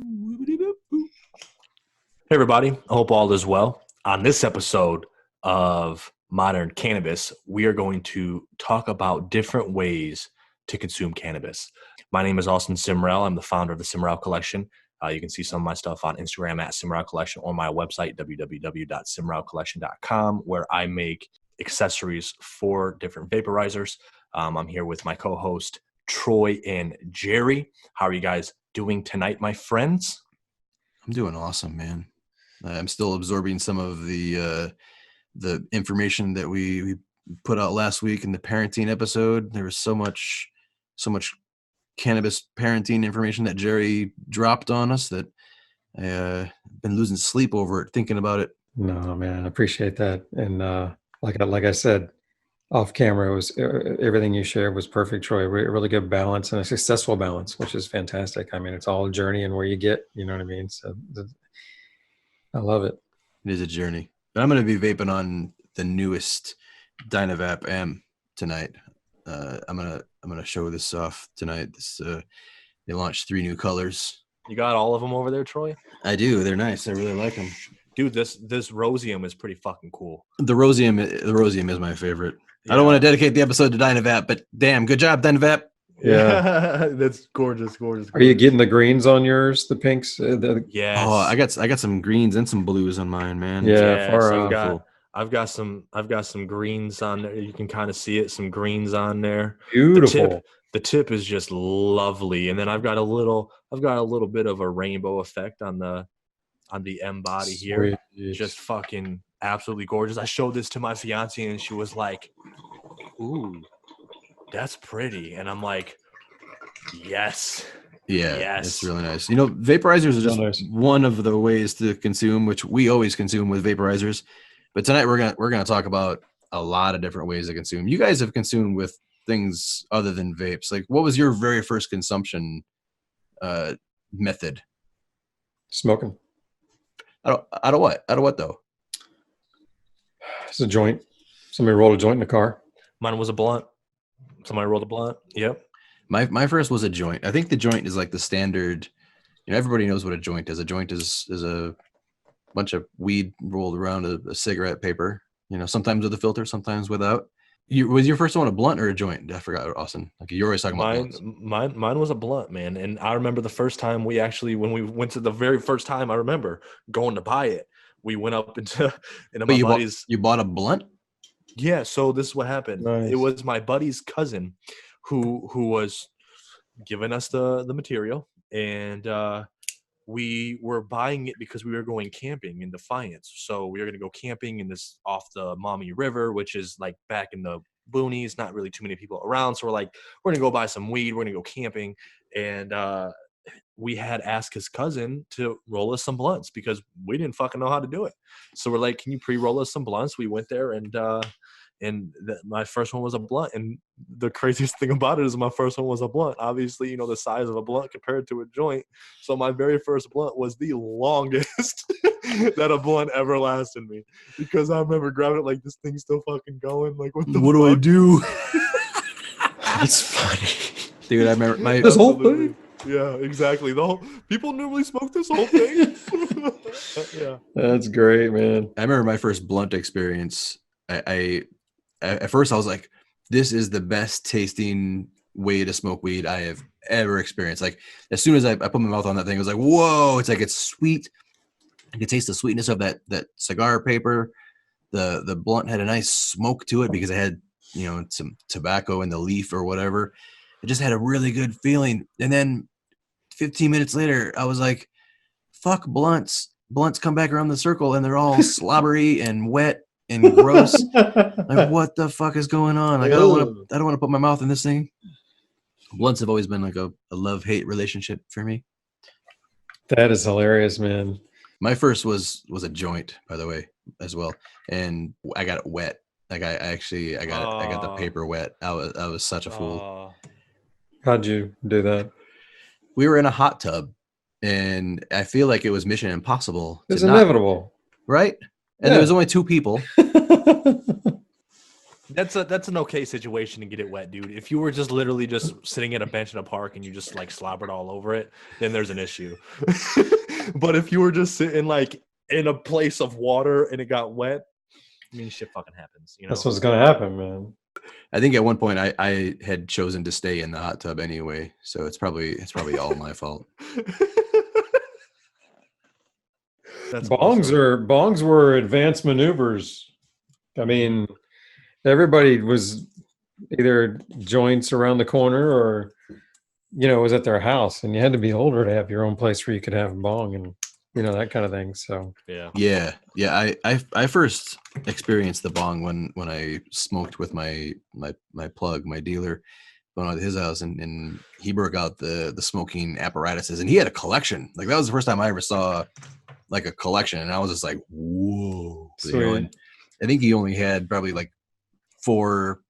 Hey everybody, I hope all is well. On this episode of Modern Cannabis, we are going to talk about different ways to consume cannabis. My name is Austin Simrell. I'm the founder of the Simrell Collection. You can see some of my stuff on Instagram at Simrell Collection or my website, www.simrellcollection.com, where I make accessories for different vaporizers. I'm here with my co-host, Troy and Jerry. How are you guys doing tonight, my friends? I'm doing awesome, man. I'm still absorbing some of the information that we put out last week in the parenting episode. There was so much cannabis parenting information that Jerry dropped on us that I've been losing sleep over it, thinking about it. No, man, I appreciate that. And like I said, off camera, it was everything you shared was perfect, Troy. Really good balance and a successful balance, which is fantastic. I mean, it's all a journey and where you get, you know what I mean? So I love it. It is a journey. But I'm going to be vaping on the newest Dynavap M tonight. I'm gonna show this off tonight. They launched 3 new colors. You got all of them over there, Troy? I do. They're nice. I really like them. Dude, this Rosium is pretty fucking cool. The Rosium is my favorite. Yeah. I don't want to dedicate the episode to Dynavap, but damn, good job, Dynavap. Yeah, that's gorgeous. Are you getting the greens on yours? The pinks? Yes. Oh, I got some greens and some blues on mine, man. Yeah, so I've got some greens on there. You can kind of see it. Some greens on there. Beautiful. The tip is just lovely, and then I've got a little bit of a rainbow effect on the M body here. Sweet. Just fucking absolutely gorgeous. I showed this to my fiance, and she was like, "Ooh, that's pretty," and I'm like, "Yes." Yeah, yes. It's really nice. You know, vaporizers are just one of the ways to consume, which we always consume with vaporizers. But tonight we're gonna talk about a lot of different ways to consume. You guys have consumed with things other than vapes. Like, what was your very first consumption method? Smoking. Out of what? Out of what though? It's a joint. Somebody rolled a joint in the car. Mine was a blunt. Somebody rolled a blunt. Yep. My first was a joint. I think the joint is like the standard. You know, everybody knows what a joint is. A joint is a bunch of weed rolled around a cigarette paper. You know, sometimes with a filter, sometimes without. Was your first one a blunt or a joint? I forgot, Austin. Like, you're always talking about blunts. Mine was a blunt, man. And I remember the first time when we went to the very first time, I remember going to buy it. We went up into my buddy's. You bought a blunt? Yeah. So this is what happened. Nice. It was my buddy's cousin who was giving us the material, and we were buying it because we were going camping in Defiance. So we were going to go camping in this off the Maumee River, which is like back in the boonies, not really too many people around. So we're like, we're going to go buy some weed. We're going to go camping. And we had asked his cousin to roll us some blunts because we didn't fucking know how to do it. So we're like, can you pre-roll us some blunts? We went there and my first one was a blunt. And the craziest thing about it is my first one was a blunt. Obviously, you know, the size of a blunt compared to a joint. So my very first blunt was the longest that a blunt ever lasted me. Because I remember grabbing it like, this thing's still fucking going. Like, what do I do? That's funny. Dude, I remember this whole thing. Yeah, exactly. People normally smoke this whole thing. Yeah. That's great, man. I remember my first blunt experience. At first I was like, this is the best tasting way to smoke weed I have ever experienced. Like, as soon as I put my mouth on that thing, it was like, whoa, it's like, it's sweet. I could taste the sweetness of that cigar paper. The blunt had a nice smoke to it because it had, you know, some tobacco in the leaf or whatever. It just had a really good feeling. And then 15 minutes later, I was like, fuck blunts. Blunts come back around the circle and they're all slobbery and wet and gross. Like, what the fuck is going on? Like, I don't want to put my mouth in this thing. Blunts have always been like a love-hate relationship for me. That is hilarious, man. My first was a joint, by the way, as well. And I got it wet. Like, I got the paper wet. I was such a fool. How'd you do that? We were in a hot tub, and I feel like it was mission impossible. It's inevitable. Right? And there was only 2 people. That's an okay situation to get it wet, dude. If you were just literally just sitting at a bench in a park and you just like slobbered all over it, then there's an issue. But if you were just sitting like in a place of water and it got wet, I mean, shit fucking happens, you know. That's what's gonna happen, man. I think at one point I had chosen to stay in the hot tub anyway, so it's probably all my fault. That's Bongs awesome. bongs were advanced maneuvers. I mean, everybody was either joints around the corner or was at their house, and you had to be older to have your own place where you could have a bong and that kind of thing. So Yeah. Yeah. I first experienced the bong when I smoked with my plug, my dealer, going out to his house, and he broke out the smoking apparatuses, and he had a collection. Like that was the first time I ever saw like a collection, and I was just like, whoa, sweet. And I think he only had probably like four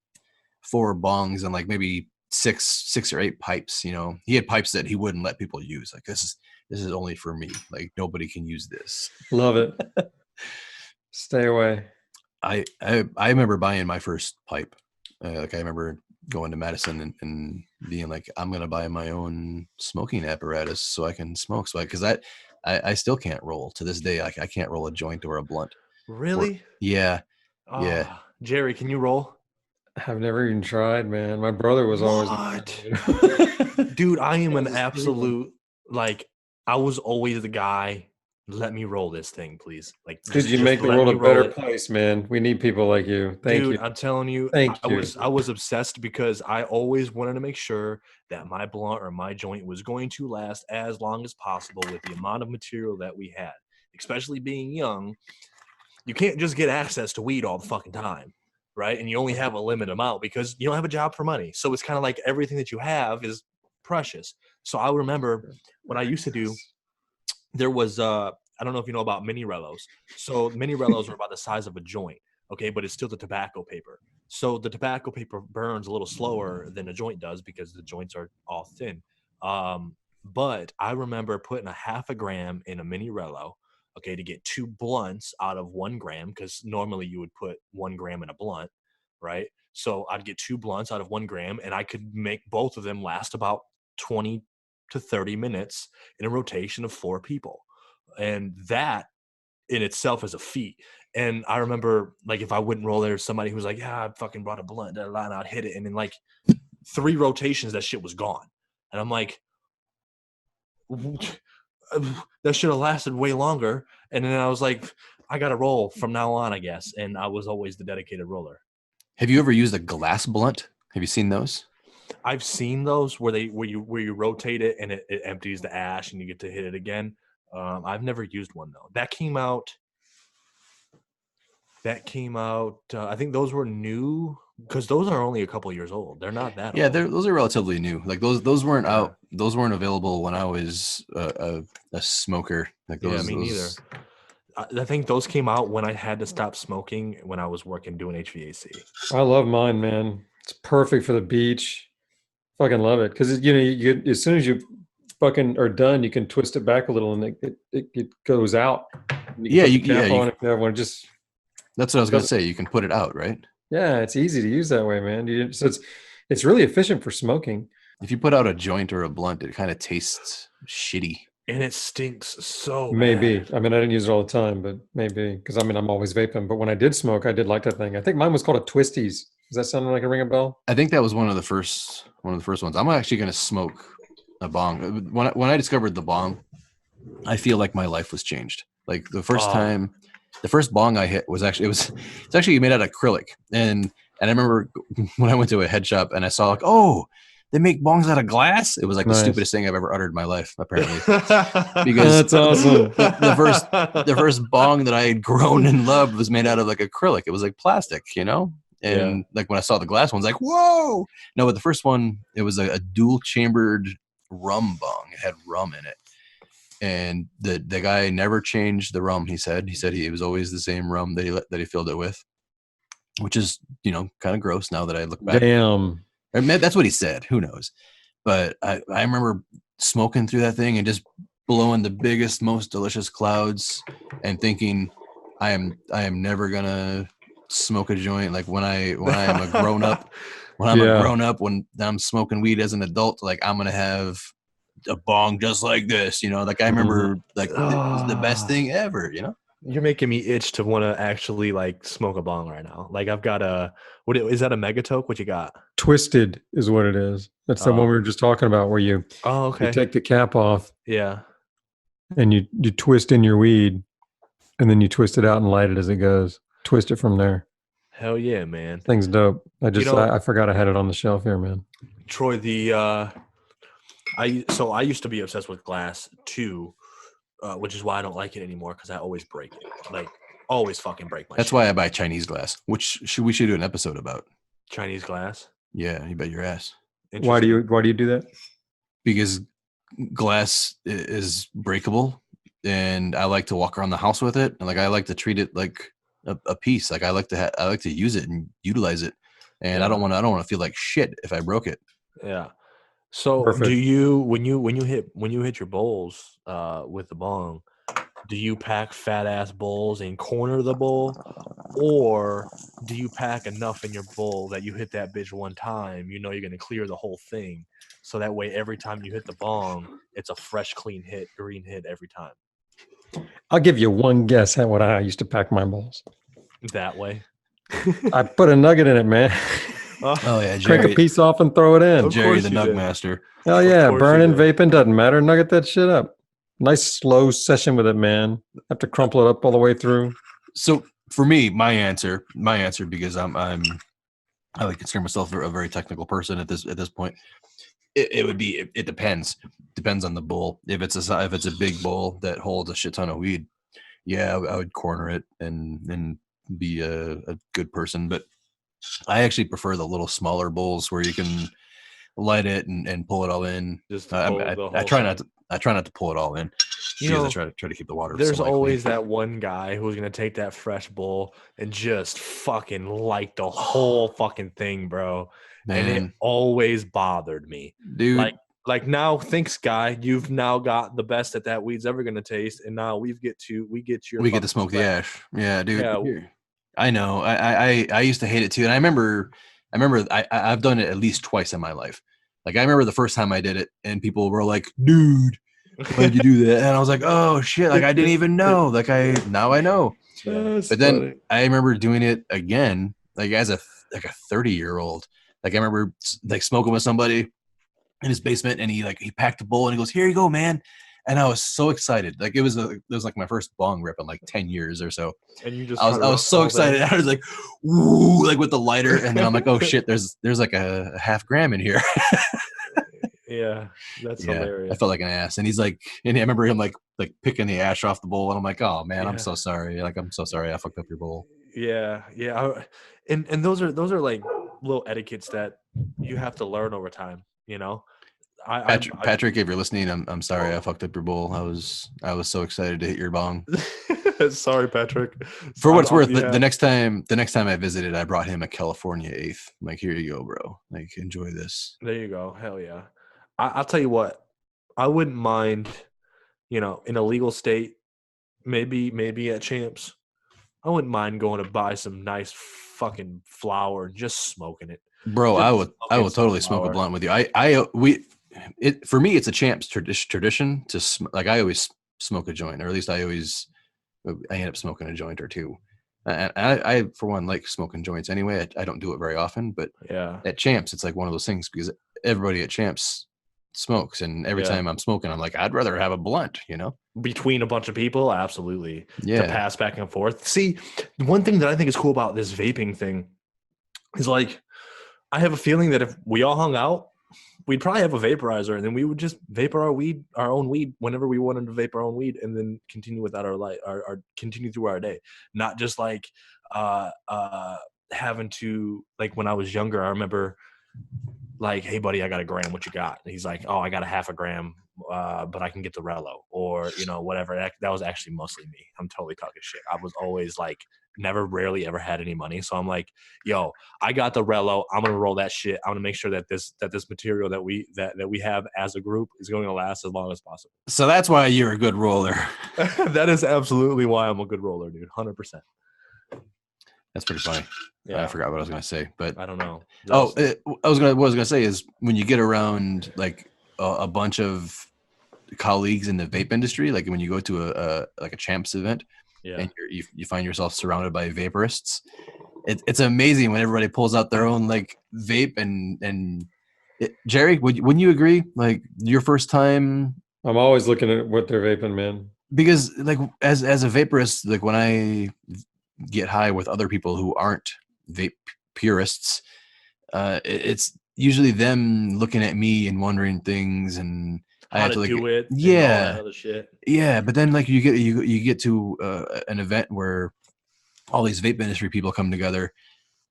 bongs and like maybe six or eight pipes. He had pipes that he wouldn't let people use. Like this is only for me. Like nobody can use this. Love it. Stay away. I remember buying my first pipe. Like I remember going to Madison and being like, I'm gonna buy my own smoking apparatus so I can smoke. So because I still can't roll to this day. I can't roll a joint or a blunt. Really? Yeah. Jerry, can you roll? I've never even tried, man. My brother was always What? Dude, I am an absolute like. I was always the guy. Let me roll this thing, please. Like, Dude, you just make the let world me a roll better it. place, man. We need people like you. Thank Dude, you. I'm telling you, Thank I you. was obsessed because I always wanted to make sure that my blunt or my joint was going to last as long as possible with the amount of material that we had. Especially being young, you can't just get access to weed all the fucking time, right? And you only have a limited amount because you don't have a job for money. So it's kind of like everything that you have is precious. So I remember what I used to do. There was I don't know if you know about mini rellos. So mini rellos are about the size of a joint, okay, but it's still the tobacco paper. So the tobacco paper burns a little slower than a joint does because the joints are all thin. But I remember putting a half a gram in a mini rello, okay, to get 2 blunts out of 1 gram, because normally you would put 1 gram in a blunt, right? So I'd get 2 blunts out of 1 gram, and I could make both of them last about 20 to 30 minutes in a rotation of 4 people. And that in itself is a feat. And I remember, like, if I wouldn't roll there, somebody who was like, yeah, I fucking brought a blunt, and I'd hit it. And in like 3 rotations, that shit was gone. And I'm like, that should have lasted way longer. And then I was like, I got to roll from now on, I guess. And I was always the dedicated roller. Have you ever used a glass blunt? Have you seen those? I've seen those where you rotate it and it empties the ash and you get to hit it again. I've never used one though. That came out. I think those were new because those are only a couple years old. They're not that Yeah, old. those are relatively new. Like those weren't Yeah. out. Those weren't available when I was a smoker. Like those. Yeah, me neither. I think those came out when I had to stop smoking when I was working doing HVAC. I love mine, man. It's perfect for the beach. Fucking love it because you as soon as you fucking are done, you can twist it back a little and it goes out. Yeah, you can put the cap on if you have one. Just that's what I was gonna say. You can put it out, right? yeah, it's easy to use that way, man. So it's really efficient for smoking. If you put out a joint or a blunt, it kind of tastes shitty. And it stinks so Maybe. bad. I mean, I didn't use it all the time, but maybe because I mean I'm always vaping. But when I did smoke, I did like that thing. I think mine was called a Twisties. Does that sound like a ring a bell? I think that was one of the first ones. I'm actually gonna smoke a bong. When I discovered the bong, I feel like my life was changed. Like the first time, the first bong I hit was actually it's actually made out of acrylic. And I remember when I went to a head shop and I saw like, oh, they make bongs out of glass. It was like the stupidest thing I've ever uttered in my life, apparently. Because that's awesome. The first bong that I had grown and loved was made out of like acrylic. It was like plastic, And like when I saw the glass one, I was like, whoa. No, but the first one, it was a dual chambered rum bong. It had rum in it. And the guy never changed the rum. He said it was always the same rum that he filled it with, which is, kind of gross now that I look back. Damn. I mean, that's what he said. Who knows? But I remember smoking through that thing and just blowing the biggest, most delicious clouds and thinking I am never gonna smoke a joint. Like when I am a grown up, when I'm smoking weed as an adult, like I'm gonna have a bong just like this, you know. Like I remember, like this is the best thing ever, you know. You're making me itch to want to actually like smoke a bong right now. Like I've got is that a megatoke? What you got? Twisted is what it is. That's the one we were just talking about, where you okay. take the cap off Yeah. and you twist in your weed, and then you twist it out and light it as it goes. Twist it from there. Hell yeah, man. Thing's dope. know- I forgot I had it on the shelf here, man. Troy, I used to be obsessed with glass too, which is why I don't like it anymore, because I always break it. Like always fucking break my That's shit. why I buy Chinese glass, which we should do an episode about. Chinese glass. Yeah, you bet your ass. Why do you do that? Because glass is breakable, and I like to walk around the house with it, and like I like to treat it like a piece. Like I like to use it and utilize it, and I don't want to feel like shit if I broke it. Yeah. So Perfect. do you when you hit your bowls with the bong, do you pack fat ass bowls and corner the bowl, or do you pack enough in your bowl that you hit that bitch one time, you know you're gonna clear the whole thing, so that way every time you hit the bong, it's a fresh, clean hit, green hit every time. I'll give you one guess at what I used to pack my bowls. That way. I put a nugget in it, man. Oh yeah, Crank a Jerry, piece off and throw it in. Of Jerry course the you Nug did. Master. Hell yeah, course you burning, did. vaping, doesn't matter. Nugget that shit up. Nice slow session with it, man. Have to crumple it up all the way through. So for me, my answer, because I would consider myself a very technical person at this point. It would be, it depends on the bowl. If it's a big bowl that holds a shit ton of weed, yeah, I would corner it and be a good person. But I actually prefer the little smaller bowls where you can light it and pull it all in. Just I try not to pull it all in, because I try to keep the water. There's always that one guy who's gonna take that fresh bowl and just fucking light the whole fucking thing, bro. Man. And it always bothered me, dude. Like now, thanks, guy. You've now got the best that weed's ever gonna taste, and now we get to smoke the ash. Yeah, dude. Yeah. I know. I used to hate it too, and I remember I've done it at least twice in my life. Like I remember the first time I did it, and people were like, "Dude, why'd you do that?" And I was like, "Oh shit!" Like I didn't even know. Like now I know. That's but then funny. I remember doing it again, like as a 30-year-old. Like I remember like smoking with somebody in his basement, and he packed a bowl and he goes, "Here you go, man." And I was so excited. Like it was like my first bong rip in like 10 years or so. And you just I was so excited. I was like, woo, like with the lighter, and then I'm like, oh shit, there's like a half gram in here. Yeah, that's hilarious. I felt like an ass. And he's like, and I remember him like picking the ash off the bowl, and I'm like, oh man, Yeah. I'm so sorry. Like I'm so sorry I fucked up your bowl. Yeah. And those are like little etiquettes that you have to learn over time, you know. Patrick, if you're listening, I'm sorry I fucked up your bowl. I was so excited to hit your bong. Sorry, Patrick. For what it's worth, the next time I visited, I brought him a California eighth. I'm like, here you go, bro. Like, enjoy this. There you go. Hell yeah. I'll tell you what. I wouldn't mind, in a legal state, maybe at Champs. I wouldn't mind going to buy some nice fucking flower and just smoking it. Bro, I would totally smoke a blunt with you. For me, it's a Champs tradition to like. I always smoke a joint, or at least I end up smoking a joint or two. And I for one like smoking joints anyway. I don't do it very often, but yeah, at Champs, it's like one of those things because everybody at Champs smokes, and every time I'm smoking, I'm like, I'd rather have a blunt, between a bunch of people, absolutely. Yeah, to pass back and forth. See, one thing that I think is cool about this vaping thing is like, I have a feeling that if we all hung out, we'd probably have a vaporizer, and then we would just vapor our own weed whenever we wanted to vape our own weed, and then continue without our continue through our day. Not just like having to, like when I was younger, I remember like, hey buddy, I got a gram, what you got? And he's like, oh, I got a half a gram, but I can get the Rello, or whatever. That was actually mostly me. I'm totally talking shit. I was always like, rarely ever had any money, so I'm like, yo, I got the Rello, I'm gonna roll that shit. I'm gonna make sure that this material that we have as a group is going to last as long as possible. So that's why you're a good roller. That is absolutely why I'm a good roller, dude. 100%. That's pretty funny. Yeah. I forgot what I was gonna say, but I don't know. what I was gonna say is when you get around like a bunch of colleagues in the vape industry, like when you go to a Champs event, Yeah. and you find yourself surrounded by vaporists, it's amazing when everybody pulls out their own like vape and Jerry, wouldn't you agree? Like your first time, I'm always looking at what they're vaping, man. because like as a vaporist, like when I get high with other people who aren't vape purists, it's usually them looking at me and wondering things, and I How have to to like, do it? And all yeah, that other shit. yeah. But then like you get to an event where all these vape industry people come together,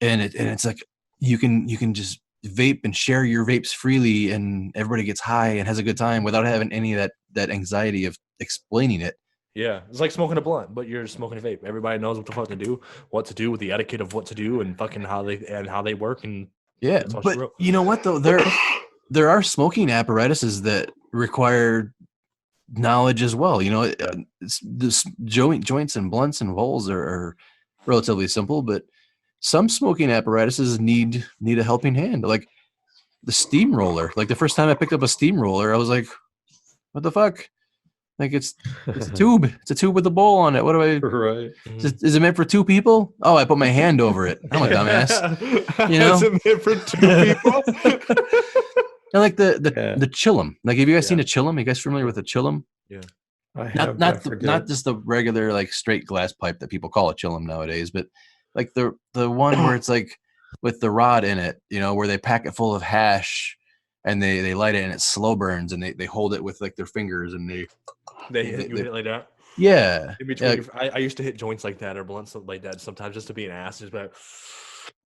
and it's like you can just vape and share your vapes freely, and everybody gets high and has a good time without having any of that anxiety of explaining it. Yeah, it's like smoking a blunt, but you're smoking a vape. Everybody knows what the fuck to do, what to do with the etiquette of what to do, and fucking how they work, and Yeah, that's all she but wrote. you know what though, there are smoking apparatuses that require knowledge as well. You know, this joints and blunts and bowls are relatively simple, but some smoking apparatuses need a helping hand. Like the steamroller. Like the first time I picked up a steamroller, I was like, "What the fuck?" Like it's a tube. It's a tube with a bowl on it. What do I? Right. Is it meant for two people? Oh, I put my hand over it. I'm a dumbass. You know? Is it meant for two people? And like the chillum. Like, have you guys seen Yeah. a chillum? You guys familiar with a chillum? Yeah. I have, but I Not forget. just the regular like straight glass pipe that people call a chillum nowadays, but like the one where it's like with the rod in it, you know, where they pack it full of hash and they light it and it slow burns, and they hold it with like their fingers, and You hit it like that. yeah. In between, Yeah. I used to hit joints like that or blunts like that sometimes just to be an ass. Just like,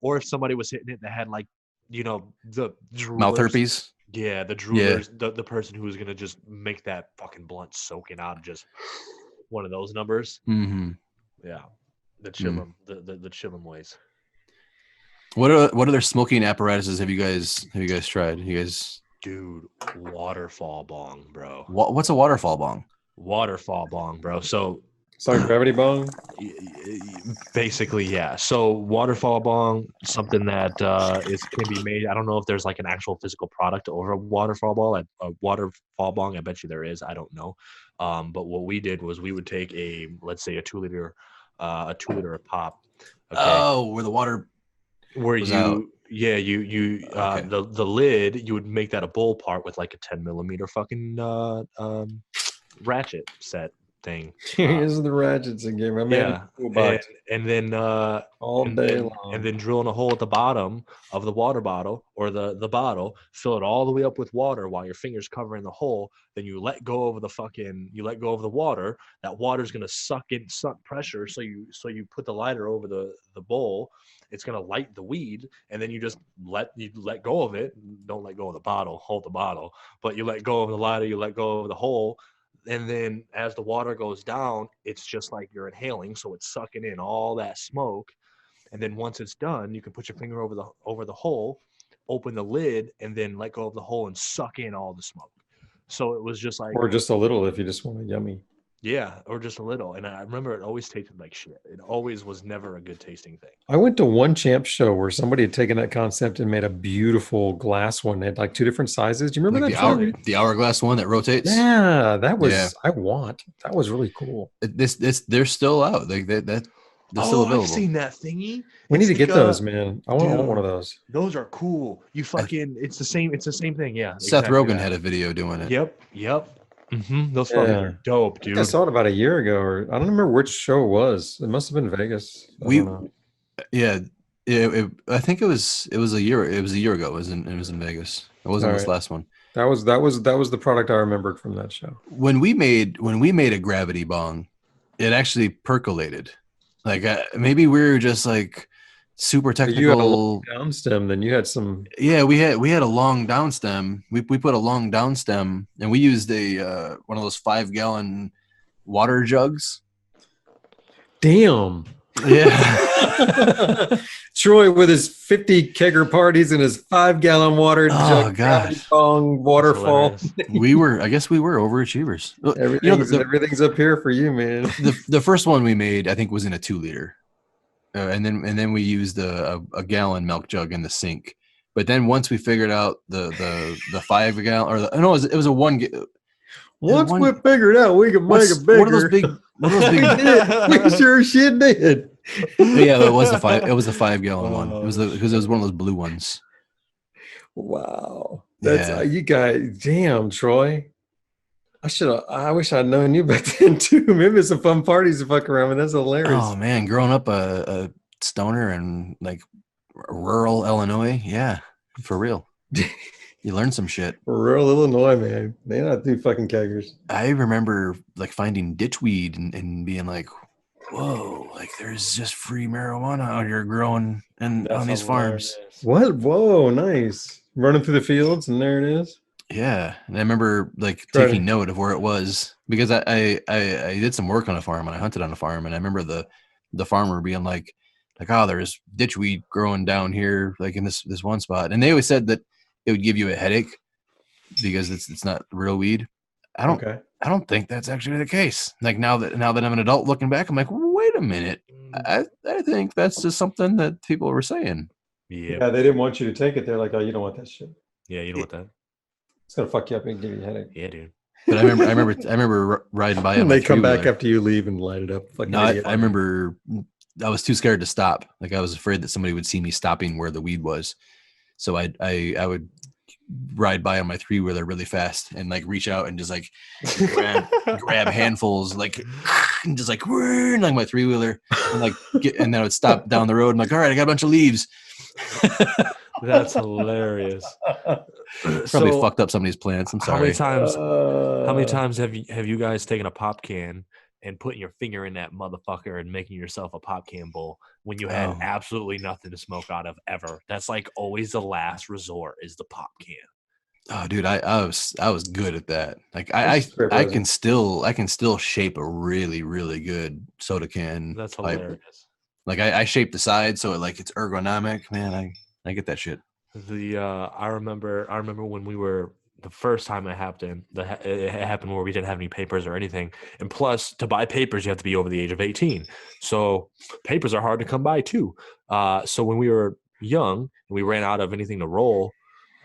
or if somebody was hitting it that had like, you know, the Mouth droolers. herpes. Yeah, the droolers, the person who was gonna just make that fucking blunt soaking out of just one of those numbers. Mm-hmm. Yeah, the chillum, the chillum ways. What other smoking apparatuses have you guys tried? You guys, Dude, waterfall bong, bro. what's a waterfall bong? Waterfall bong, bro. So It's like gravity bong. basically, yeah. So waterfall bong, something that can be made. I don't know if there's like an actual physical product over a waterfall ball. A waterfall bong, I bet you there is. I don't know. But what we did was we would take let's say a 2 liter of pop. Okay. Oh, where the water Where goes you out. Okay. The lid, you would make that a bowl part with like a 10 millimeter fucking ratchet set thing. Here's the ratchets again. My man. Yeah, and then all day long. and then drilling a hole at the bottom of the water bottle or the bottle, fill it all the way up with water while your fingers covering the hole. Then you let go of the water. That water's gonna suck pressure. So you put the lighter over the bowl. It's gonna light the weed, and then you just let go of it. Don't let go of the bottle. Hold the bottle, but you let go of the lighter. You let go of the hole. And then as the water goes down, it's just like you're inhaling, so it's sucking in all that smoke. And then once it's done, you can put your finger over the hole, open the lid, and then let go of the hole and suck in all the smoke. So it was just like, Or just a little if you just want a yummy. yeah, or just a little. And I remember it always tasted like shit. It always was never a good tasting thing. I went to one champ show where somebody had taken that concept and made a beautiful glass one. It had like 2 different sizes. Do you remember Like that? the hourglass one that rotates? Yeah, that was. Yeah. That was really cool. They're still out. Like they're still available. I've seen that thingy. We need to get like those, man. I want dude, one of those. Those are cool. You fucking, it's the same thing. Yeah. Seth exactly Rogen that. had a video doing it. Yep. Those fuckers Yeah. are dope, I dude. think I saw it about a year ago, or I don't remember which show it was. It must have been Vegas. I don't know. I think it was a year. It was a year ago. It was in Vegas. It wasn't this last one. That was the product I remembered from that show. When we made a gravity bong, it actually percolated. Like maybe we were just like super technical. You had a long down stem, then you had some. Yeah, we had a long down stem. We put a long down stem, and we used a one of those 5-gallon water jugs. Damn. Yeah. Troy with his 50 kegger parties and his 5-gallon water jug. Gosh. Bong waterfall. I guess we were overachievers. Everything's up here for you, man. The first one we made, I think, was in a 2 liter. and then we used a gallon milk jug in the sink. But then once we figured out the 5 gallon, or no, it was a Once we one. figured out we could make it bigger. What are those big? What are those we big? did. We sure shit did. Yeah, it was the 5. It was the 5 gallon one. It was Oh, because it was one of those blue ones. Wow. That's Yeah. you guys. Damn, Troy. I wish I'd known you back then too. Maybe it's some fun parties to fuck around with. That's hilarious. Oh man, growing up a stoner in like rural Illinois, yeah, for real. You learn some shit. Rural Illinois, man. They're not too fucking keggers. I remember like finding ditchweed and being like, whoa, like there's just free marijuana out here growing and on these farms. What? Whoa, nice. Running through the fields, and there it is. Yeah. And I remember like Try taking to- note of where it was because I did some work on a farm and I hunted on a farm, and I remember the farmer being like, oh, there's ditchweed growing down here, like in this one spot. And they always said that it would give you a headache because it's not real weed. I don't think that's actually the case. Like now that I'm an adult looking back, I'm like, wait a minute. I think that's just something that people were saying. Yeah, they didn't want you to take it. They're like, oh, you don't want that shit. Yeah, you know what that? It's gonna fuck you up and give you a headache. Yeah, dude. But I remember riding by. And they come back after you leave and light it up. No, I remember I was too scared to stop. Like I was afraid that somebody would see me stopping where the weed was. So I would ride by on my 3-wheeler really fast and like reach out and just like grab handfuls like and just like my 3-wheeler and like and then I would stop down the road and like, all right, I got a bunch of leaves. That's hilarious. Probably fucked up somebody's plants. I'm sorry. How many times have you guys taken a pop can and putting your finger in that motherfucker and making yourself a pop can bowl when you had absolutely nothing to smoke out of ever? That's like always the last resort is the pop can. Oh, dude, I was good at that. Like I can still shape a really, really good soda can. That's hilarious. Pipe. Like I shape the side so it's ergonomic. Man, I get that shit. I remember when we were the first time it happened where we didn't have any papers or anything, and plus to buy papers you have to be over the age of 18, so papers are hard to come by too. So when we were young and we ran out of anything to roll,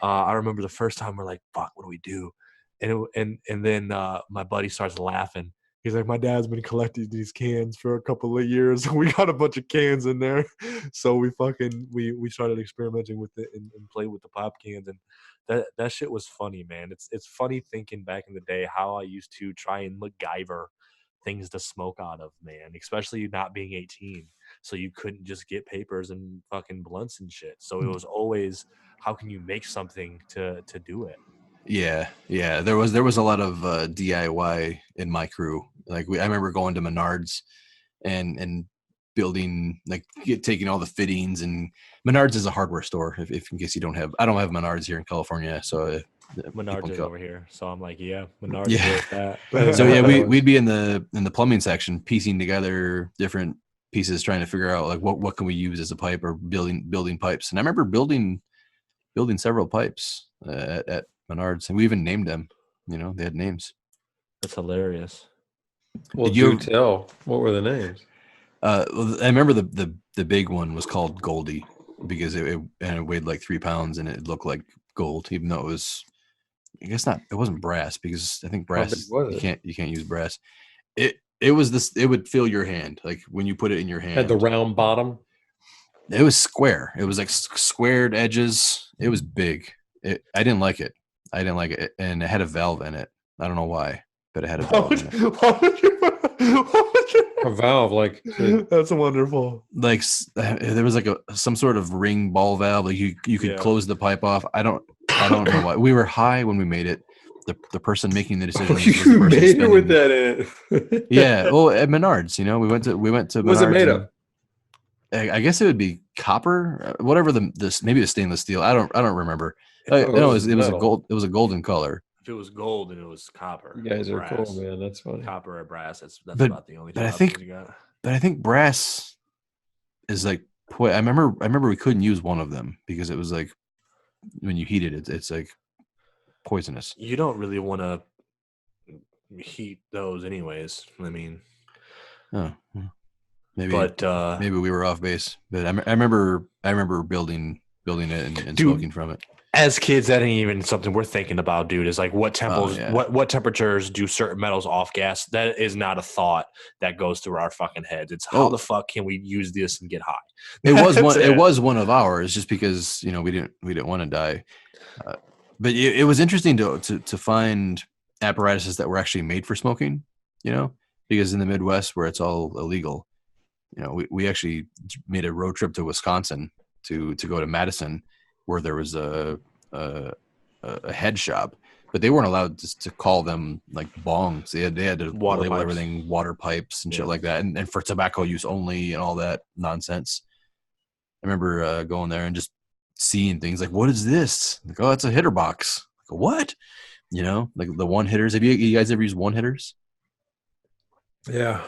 I remember the first time we're like, fuck, what do we do? And then my buddy starts laughing. He's like, my dad's been collecting these cans for a couple of years. We got a bunch of cans in there. So we started experimenting with it and played with the pop cans. And that shit was funny, man. It's funny thinking back in the day how I used to try and MacGyver things to smoke out of, man, especially not being 18. So you couldn't just get papers and fucking blunts and shit. So it was always, how can you make something to do it? Yeah. There was a lot of DIY in my crew. Like I remember going to Menards and building, like taking all the fittings, and Menards is a hardware store. If in case you don't have, I don't have Menards here in California, so Menards is over here. So I'm like, yeah, Menards is that. So yeah, we'd be in the plumbing section piecing together different pieces, trying to figure out like what can we use as a pipe, or building pipes. And I remember building several pipes at Menards, and we even named them. You know, they had names. That's hilarious. Well, do tell. What were the names? I remember the big one was called Goldie because it weighed like 3 pounds and it looked like gold, even though it was, I guess not. It wasn't brass, because I think brass you can't use brass. It was this. It would fill your hand, like when you put it in your hand. Had the round bottom. It was square. It was like squared edges. It was big. I didn't like it. And it had a valve in it. I don't know why, but it had a valve in it. A valve, like that's wonderful. Like there was like some sort of ring ball valve. Like you could close the pipe off. I don't know why. We were high when we made it. The person making the decision was you made it with that in it. Yeah. Well, at Menards, we went to Menards. What's it made of? I guess it would be copper, whatever maybe the stainless steel. I don't remember. It was a gold. It was a golden color. If it was gold and it was copper, you guys are cool, man. That's funny. Copper or brass. That's about the only. But I think brass is like. I remember we couldn't use one of them because it was like when you heat it, it's like poisonous. You don't really want to heat those, anyways. I mean, Maybe But maybe we were off base, but I remember building it and dude, smoking from it. as kids, that ain't even something we're thinking about, dude. Is like what Oh yeah. what temperatures do certain metals off gas? That is not a thought that goes through our fucking heads. It's how Oh. the fuck can we use this and get high? It was That's one. It was one of ours, just because we didn't want to die. But it was interesting to find apparatuses that were actually made for smoking. Because in the Midwest, where it's all illegal, we actually made a road trip to Wisconsin to go to Madison, where there was a head shop, but they weren't allowed to call them like bongs. They had to Water label pipes. everything water pipes and shit Yeah. like that, and for tobacco use only and all that nonsense. I remember going there and just seeing things like, what is this? Like, oh, it's a hitter box. Like, what? Like the one hitters. Have you guys ever used one hitters? Yeah.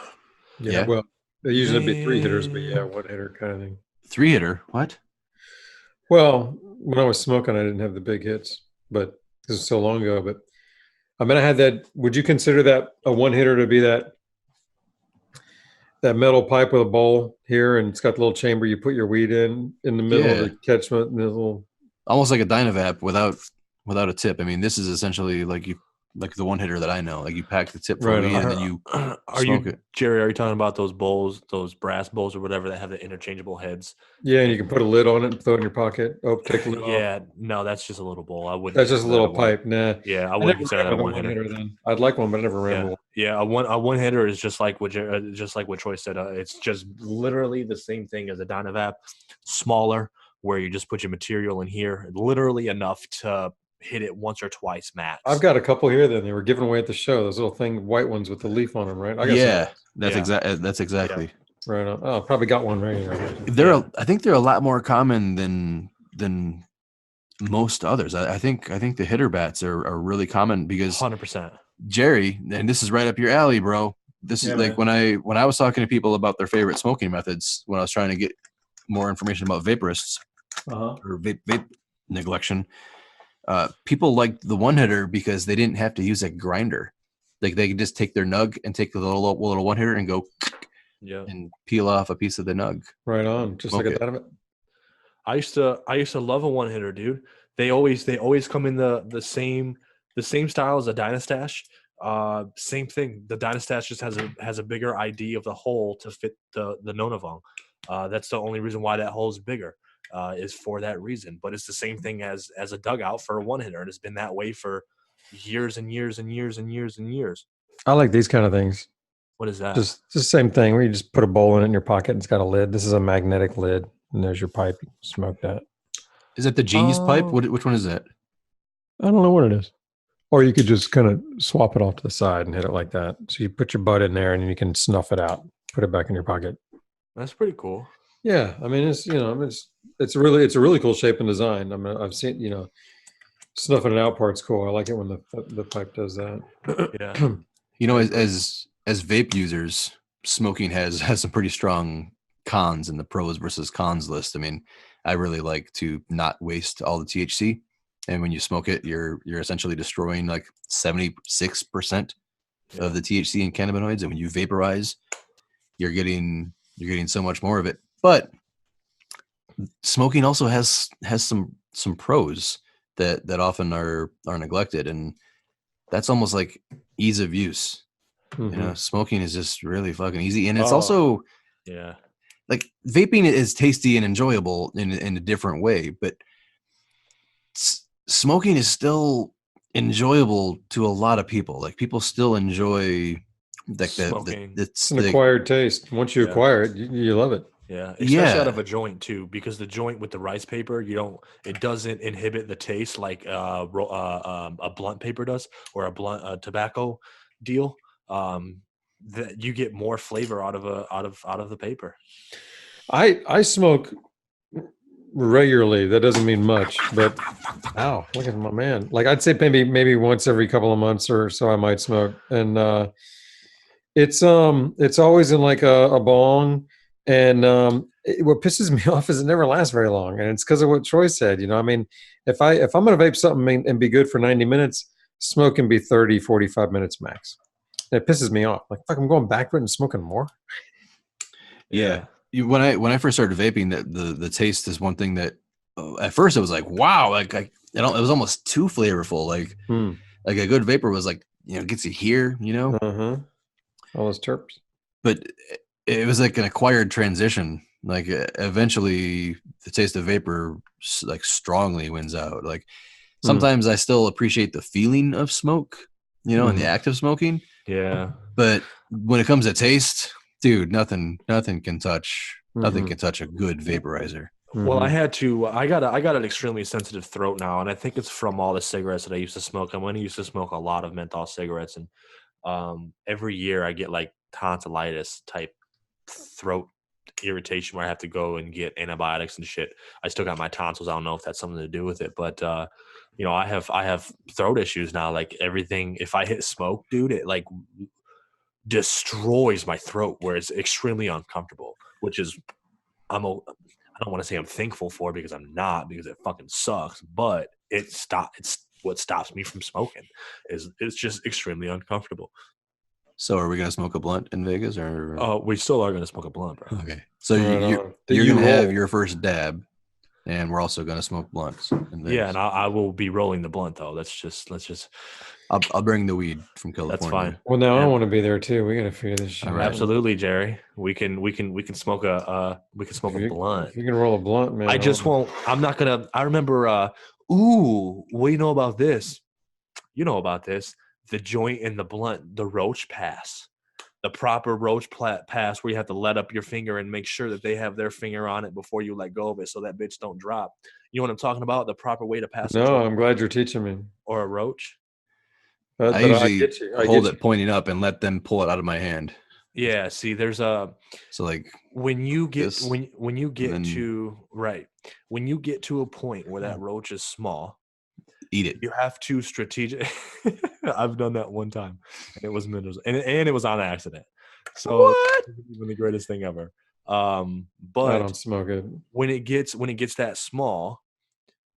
Yeah. Well, they usually be 3 hitters, but yeah, 1 hitter kind of thing. 3 hitter? What? Well, when I was smoking, I didn't have the big hits, but this is so long ago. But I mean, I had that. Would you consider that a 1 hitter to be that metal pipe with a bowl here, and it's got the little chamber you put your weed in the middle of the catchment, and the little almost like a Dynavap without a tip. I mean, this is essentially like the 1 hitter that I know. Like you pack the tip for weed and then you smoke it. Jerry, are you talking about those bowls, those brass bowls or whatever that have the interchangeable heads? Yeah, and you can put a lid on it and throw it in your pocket. Oh, take the lid off. Yeah, no, that's just a little bowl. I wouldn't. That's just a little pipe. Nah. Yeah, I I wouldn't never consider that a ran with one hitter. then. I'd like one, but I never ran with one. Yeah, a one hitter is just like what Troy said. It's just literally the same thing as a Dynavap, smaller, where you just put your material in here, literally enough to hit it once or twice max. I've got a couple here. Then they were given away at the show. Those little white ones with the leaf on them, right? I got some. That's exactly. Yeah. Right on. Oh, probably got one right here. I think they're a lot more common than most others. I think the hitter bats are really common because 100%. Jerry, and this is right up your alley, bro. This is like man. when I was talking to people about their favorite smoking methods, when I was trying to get more information about vaporists or vape neglection. People liked the 1 hitter because they didn't have to use a grinder. Like they could just take their nug and take the little 1 hitter and go and peel off a piece of the nug. Right on. Just like a Dynamite. I used to love a 1 hitter, dude. They always come in the same style as a Dynastash. Same thing. The Dynastash just has a bigger ID of the hole to fit the Nonavong. That's the only reason why that hole is bigger. Is for that reason. But it's the same thing as a dugout for a 1 hitter. And it's been that way for years and years and years and years and years. I like these kind of things. What is that? Just the same thing where you just put a bowl in it in your pocket and it's got a lid. This is a magnetic lid, and there's your pipe. You can smoke that. Is that the Genius pipe? Which one is that? I don't know what it is. Or you could just kind of swap it off to the side and hit it like that. So you put your butt in there and you can snuff it out, put it back in your pocket. That's pretty cool. Yeah, I mean it's it's a really cool shape and design. I mean I've seen snuffing it out part's cool. I like it when the pipe does that. Yeah. As vape users, smoking has some pretty strong cons in the pros versus cons list. I mean, I really like to not waste all the THC, and when you smoke it, you're essentially destroying like 76% of the THC in cannabinoids, and when you vaporize, you're getting so much more of it. But smoking also has some pros that often are neglected, and that's almost like ease of use. Mm-hmm. Smoking is just really fucking easy, and it's also like vaping is tasty and enjoyable in a different way, but smoking is still enjoyable to a lot of people. Like people still enjoy like it's an acquired taste. Once you acquire it, you love it. Yeah, especially out of a joint too, because the joint with the rice paper, it doesn't inhibit the taste like a blunt paper does, or a blunt tobacco deal. That you get more flavor out of the paper. I smoke regularly. That doesn't mean much, but look at my man. Like I'd say maybe once every couple of months or so I might smoke, and it's always in like a bong. And what pisses me off is it never lasts very long, and it's because of what Troy said. I mean, if I'm going to vape something and be good for 90 minutes, smoke can be 30, 45 minutes max. And it pisses me off. Like, fuck, I'm going back to it and smoking more. Yeah. When I first started vaping, the taste is one thing that at first it was like, wow, like it was almost too flavorful. Like a good vapor was like, gets you here, All those terps. but it was like an acquired transition. Like eventually the taste of vapor like strongly wins out. Like sometimes I still appreciate the feeling of smoke, and the act of smoking. Yeah. But when it comes to taste, dude, nothing can touch a good vaporizer. Well, I got an extremely sensitive throat now, and I think it's from all the cigarettes that I used to smoke. I'm going to used to smoke a lot of menthol cigarettes, and every year I get like tonsillitis type throat irritation where I have to go and get antibiotics and shit. I still got my tonsils. I don't know if that's something to do with it, but I have throat issues now. Like everything, if I hit smoke, dude, it like destroys my throat where it's extremely uncomfortable, which is I don't want to say I'm thankful for because I'm not, because it fucking sucks, but it's what stops me from smoking is it's just extremely uncomfortable. So are we gonna smoke a blunt in Vegas or We still are gonna smoke a blunt, bro. okay. So Right you're you gonna have roll. your first dab, and we're also gonna smoke blunts in Vegas. Yeah, and I will be rolling the blunt though. Let's just I'll bring the weed from California. that's fine. Well, now I want to be there too. We got to figure this shit out. Absolutely, Jerry. We can smoke a blunt. If you can roll a blunt, man. I just won't. I'm not gonna. I remember. What do you know about this? You know about this? The joint and the blunt, the roach pass, the proper roach pass where you have to let up your finger and make sure that they have their finger on it before you let go of it, so that bitch don't drop. You know what I'm talking about? The proper way to pass. No, I'm glad you're teaching me. Or a roach. I usually get you. hold it pointing up and let them pull it out of my hand. Yeah, see, there's a so like when you get this, when you get to when you get to a point where that roach is small, eat it. You have to strategic. I've done that one time, and it was and it was on accident. So it's even the greatest thing ever. But I don't smoke it. When it gets that small,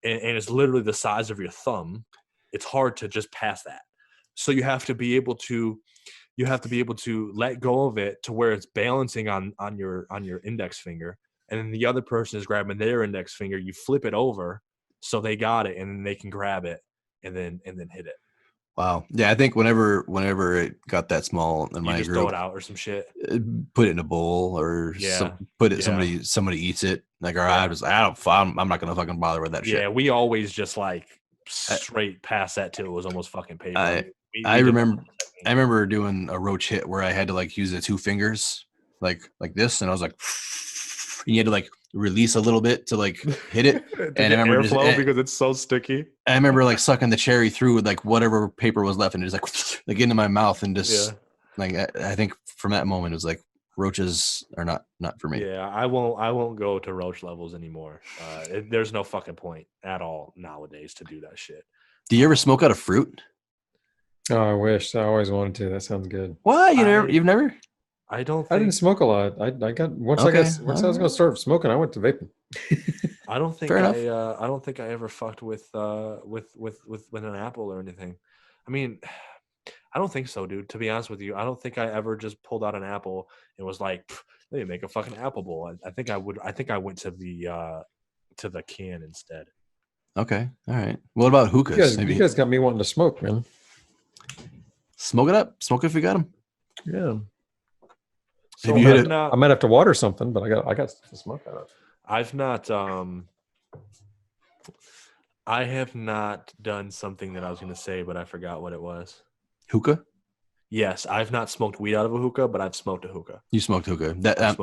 and it's literally the size of your thumb, it's hard to just pass that. So you have to be able to let go of it to where it's balancing on your index finger, and then the other person is grabbing their index finger. You flip it over so they got it, and then they can grab it and then hit it. Wow. Yeah, I think whenever it got that small in my just group, throw it out or some shit. Put it in a bowl or somebody eats it. Like, all right, I'm not gonna fucking bother with that shit. Yeah, we always just like straight past that till it was almost fucking paper. I remember doing a roach hit where I had to like use the two fingers like this, and I was like, you had to like release a little bit to like hit it, and I remember airflow because it's so sticky. I remember like sucking the cherry through with like whatever paper was left, and just like into my mouth, and just like I think from that moment it was like roaches are not for me. Yeah, I won't go to roach levels anymore. There's no fucking point at all nowadays to do that shit. Do you ever smoke out of fruit? Oh, I wish. I always wanted to. That sounds good. What? You've never? I don't. I didn't smoke a lot. I got once I was gonna start smoking, I went to vaping. I don't think I don't think I ever fucked with an apple or anything. I mean, I don't think so, dude. To be honest with you, I don't think I ever just pulled out an apple and was like, "Let me make a fucking apple bowl." I think I would. I think I went to the can instead. Okay, all right. What about hookahs? You guys got me wanting to smoke, man. Smoke it up. Smoke if you got them. Yeah. So I might have to water something, but I got to smoke out of. I have not done something that I was going to say, but I forgot what it was. Hookah? Yes, I've not smoked weed out of a hookah, but I've smoked a hookah. You smoked hookah.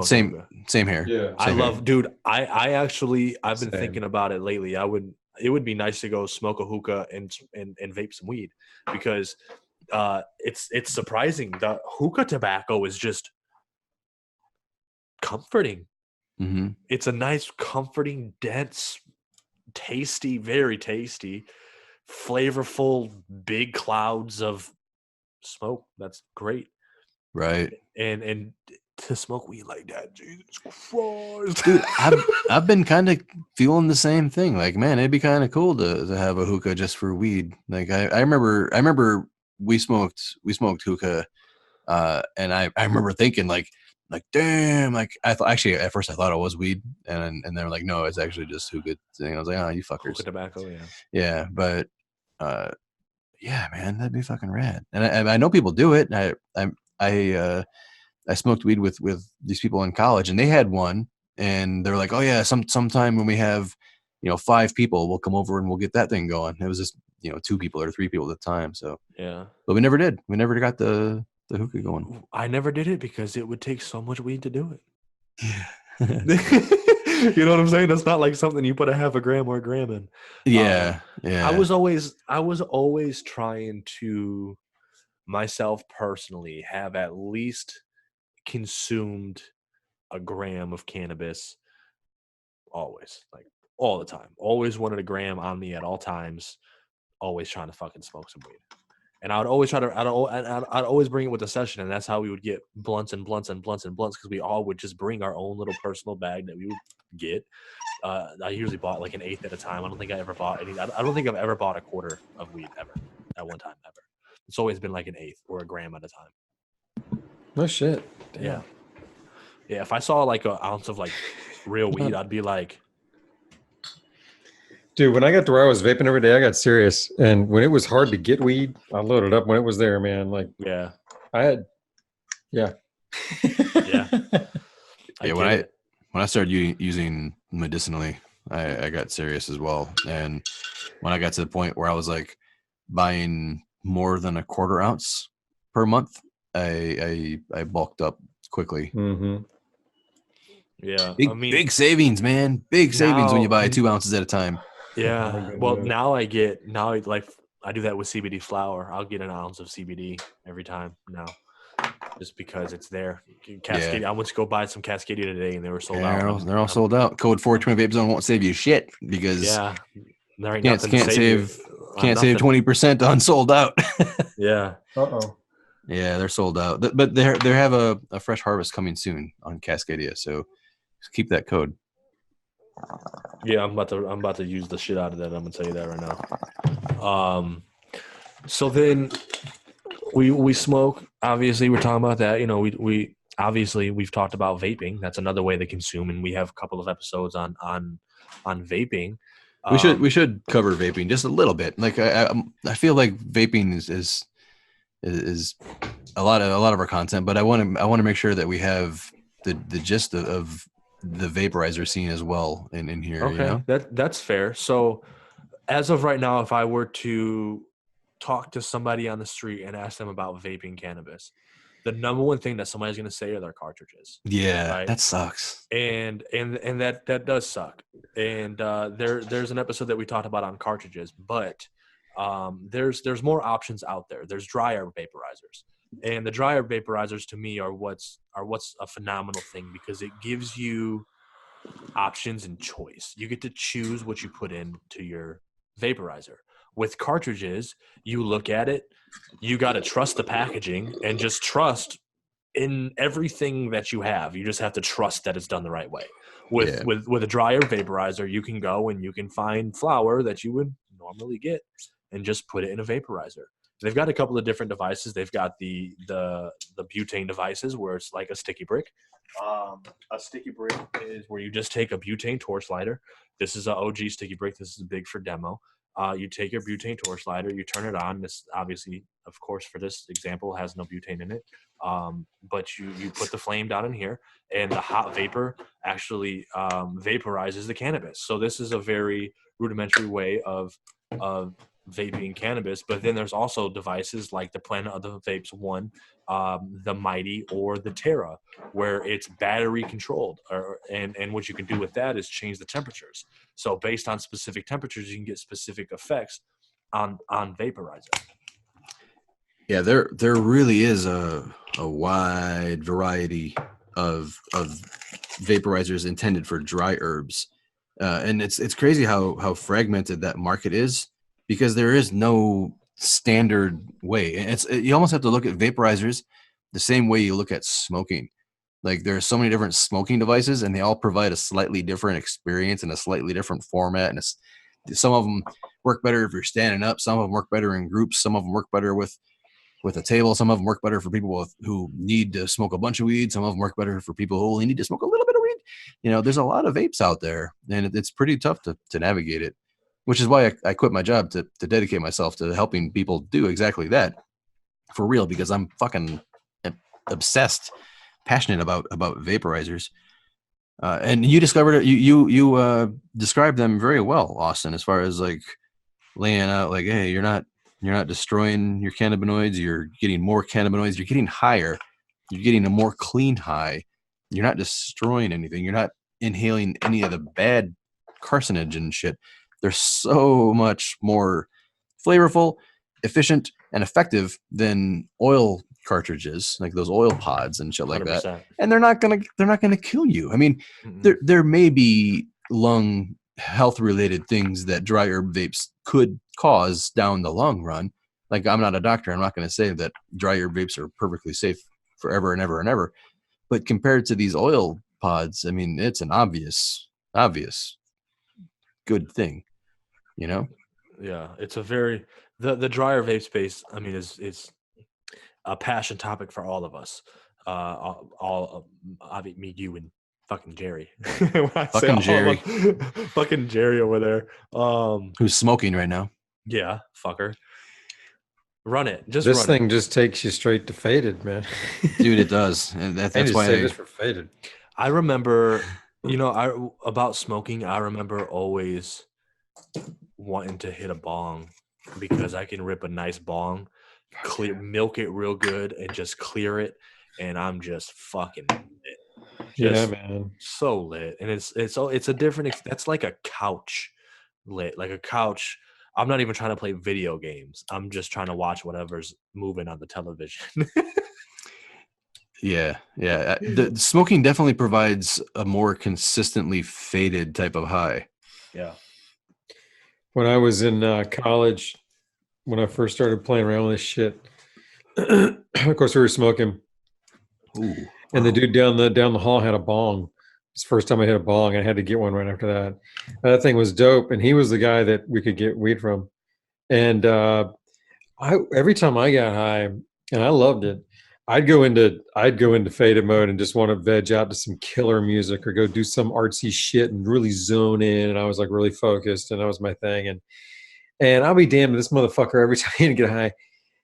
Same here. Yeah, I love, dude. I've been thinking about it lately. It would be nice to go smoke a hookah and vape some weed, because it's surprising. The hookah tobacco is just comforting. Mm-hmm. It's a nice, comforting, dense, tasty, very tasty, flavorful, big clouds of smoke. That's great. Right. And to smoke weed like that, Jesus Christ. Dude, I've been kind of feeling the same thing. Like, man, it'd be kind of cool to have a hookah just for weed. Like I remember we smoked hookah, and I remember thinking like, Like, damn, like I thought actually at first I thought it was weed, and they're like, no, it's actually just hookah thing. I was like, oh, you fuckers. Hookah tobacco, yeah. Yeah, but yeah, man, that'd be fucking rad. And I know people do it. I smoked weed with these people in college, and they had one, and they're like, oh yeah, sometime when we have 5 people, we'll come over and we'll get that thing going. It was just 2 people or 3 people at the time. So Yeah. but we never did. We never got the hookah going. I never did it because it would take so much weed to do it. Yeah. You know what I'm saying? That's not like something you put a half a gram or a gram in. Yeah. I was always trying to myself personally have at least consumed a gram of cannabis always, like all the time. Always wanted a gram on me at all times. Always trying to fucking smoke some weed. And I would always try to, I'd always bring it with the session, and that's how we would get blunts and blunts and blunts and blunts, because we all would just bring our own little personal bag that we would get. I usually bought like an eighth at a time. I don't think I ever bought any. I don't think I've ever bought a quarter of weed ever at one time ever. It's always been like an eighth or a gram at a time. No shit. Damn. Yeah, yeah. If I saw like an ounce of like real weed, I'd be like, Dude, when I got to where I was vaping every day, I got serious. And when it was hard to get weed, I loaded up when it was there, man. Like, yeah, I had, yeah. yeah. Yeah, when I started using medicinally, I got serious as well. And when I got to the point where I was like buying more than a quarter ounce per month, I bulked up quickly. Mm-hmm. Yeah, Big savings, man. Big savings when you buy 2 ounces at a time. Yeah. Well, now I do that with CBD flower. I'll get an ounce of CBD every time now, just because it's there. Cascadia. I went to go buy some Cascadia today, and they were sold out. They're all sold out. Code 420 Vape Zone won't save you shit because there ain't can't nothing to save nothing. 20% on sold out. Yeah. Yeah, they're sold out. But they have a fresh harvest coming soon on Cascadia, so just keep that code. Yeah, I'm about to use the shit out of that. I'm gonna tell you that right now. So then we smoke. Obviously, we're talking about that. We obviously we've talked about vaping. That's another way they consume, and we have a couple of episodes on vaping. We should cover vaping just a little bit. Like I feel like vaping is a lot of our content, but I want to make sure that we have the gist of the vaporizer scene as well in here. Okay, that's fair. So as of right now, if I were to talk to somebody on the street and ask them about vaping cannabis, the number one thing that somebody's going to say are their cartridges. Yeah, right? That sucks. And that does suck. And there's an episode that we talked about on cartridges, but there's more options out there. There's dry herb vaporizers, and the dry herb vaporizers to me are what's a phenomenal thing, because it gives you options and choice. You get to choose what you put into your vaporizer. With cartridges, you look at it, you got to trust the packaging and just trust in everything that you have. You just have to trust that it's done the right way. With a dry herb vaporizer, you can go and you can find flower that you would normally get and just put it in a vaporizer. They've got a couple of different devices. They've got the butane devices where it's like a sticky brick. A sticky brick is where you just take a butane torch lighter. This is an OG sticky brick. This is big for demo. You take your butane torch lighter, you turn it on. This obviously, of course, for this example, has no butane in it. But you put the flame down in here, and the hot vapor actually vaporizes the cannabis. So this is a very rudimentary way of vaping cannabis. But then there's also devices like the Planet of the Vapes One, the Mighty, or the Terra, where it's battery controlled. And what you can do with that is change the temperatures. So based on specific temperatures, you can get specific effects on vaporizer. Yeah, there really is a wide variety of vaporizers intended for dry herbs, and it's crazy how fragmented that market is, because there is no standard way. And you almost have to look at vaporizers the same way you look at smoking. Like, there are so many different smoking devices, and they all provide a slightly different experience and a slightly different format. And some of them work better if you're standing up. Some of them work better in groups. Some of them work better with with a table. Some of them work better for people who need to smoke a bunch of weed. Some of them work better for people who only need to smoke a little bit of weed. You know, there's a lot of vapes out there, and it's pretty tough to navigate it, which is why I quit my job to dedicate myself to helping people do exactly that for real, because I'm fucking obsessed, passionate about vaporizers. And you discovered it. You described them very well, Austin, as far as like laying out like, hey, you're not destroying your cannabinoids. You're getting more cannabinoids. You're getting higher. You're getting a more clean high. You're not destroying anything. You're not inhaling any of the bad carcinogen shit. They're so much more flavorful, efficient, and effective than oil cartridges, like those oil pods and shit like 100%. that. And they're not gonna kill you. I mean, there may be lung health related things that dry herb vapes could cause down the long run. Like, I'm not a doctor. I'm not going to say that dry herb vapes are perfectly safe forever and ever and ever. But compared to these oil pods, I mean, it's an obvious good thing, you know? Yeah, it's a very the dryer vape space. I mean, is a passion topic for all of us. I mean, you and fucking Jerry. When I say Fucking all Jerry. of us, fucking Jerry over there. Who's smoking right now? Yeah, fucker. Run it. Just This run thing just takes you straight to faded, man. Dude, it does. And I that's need to why save this for faded. I remember, about smoking. I remember always wanting to hit a bong because I can rip a nice bong, milk it real good, and just clear it, and I'm just fucking lit. Yeah, Just man. so lit, and it's a different. That's like a couch lit, like a couch. I'm not even trying to play video games. I'm just trying to watch whatever's moving on the television. Yeah. The smoking definitely provides a more consistently faded type of high. Yeah. When I was in college, when I first started playing around with this shit, of course we were smoking, Ooh. and the dude down the hall had a bong. It's the first time I hit a bong. I had to get one right after that. That thing was dope, and he was the guy that we could get weed from. And every time I got high, and I loved it, I'd go into faded mode and just want to veg out to some killer music or go do some artsy shit and really zone in. And I was like really focused, and that was my thing. And I'll be damned, this motherfucker, every time he'd get high,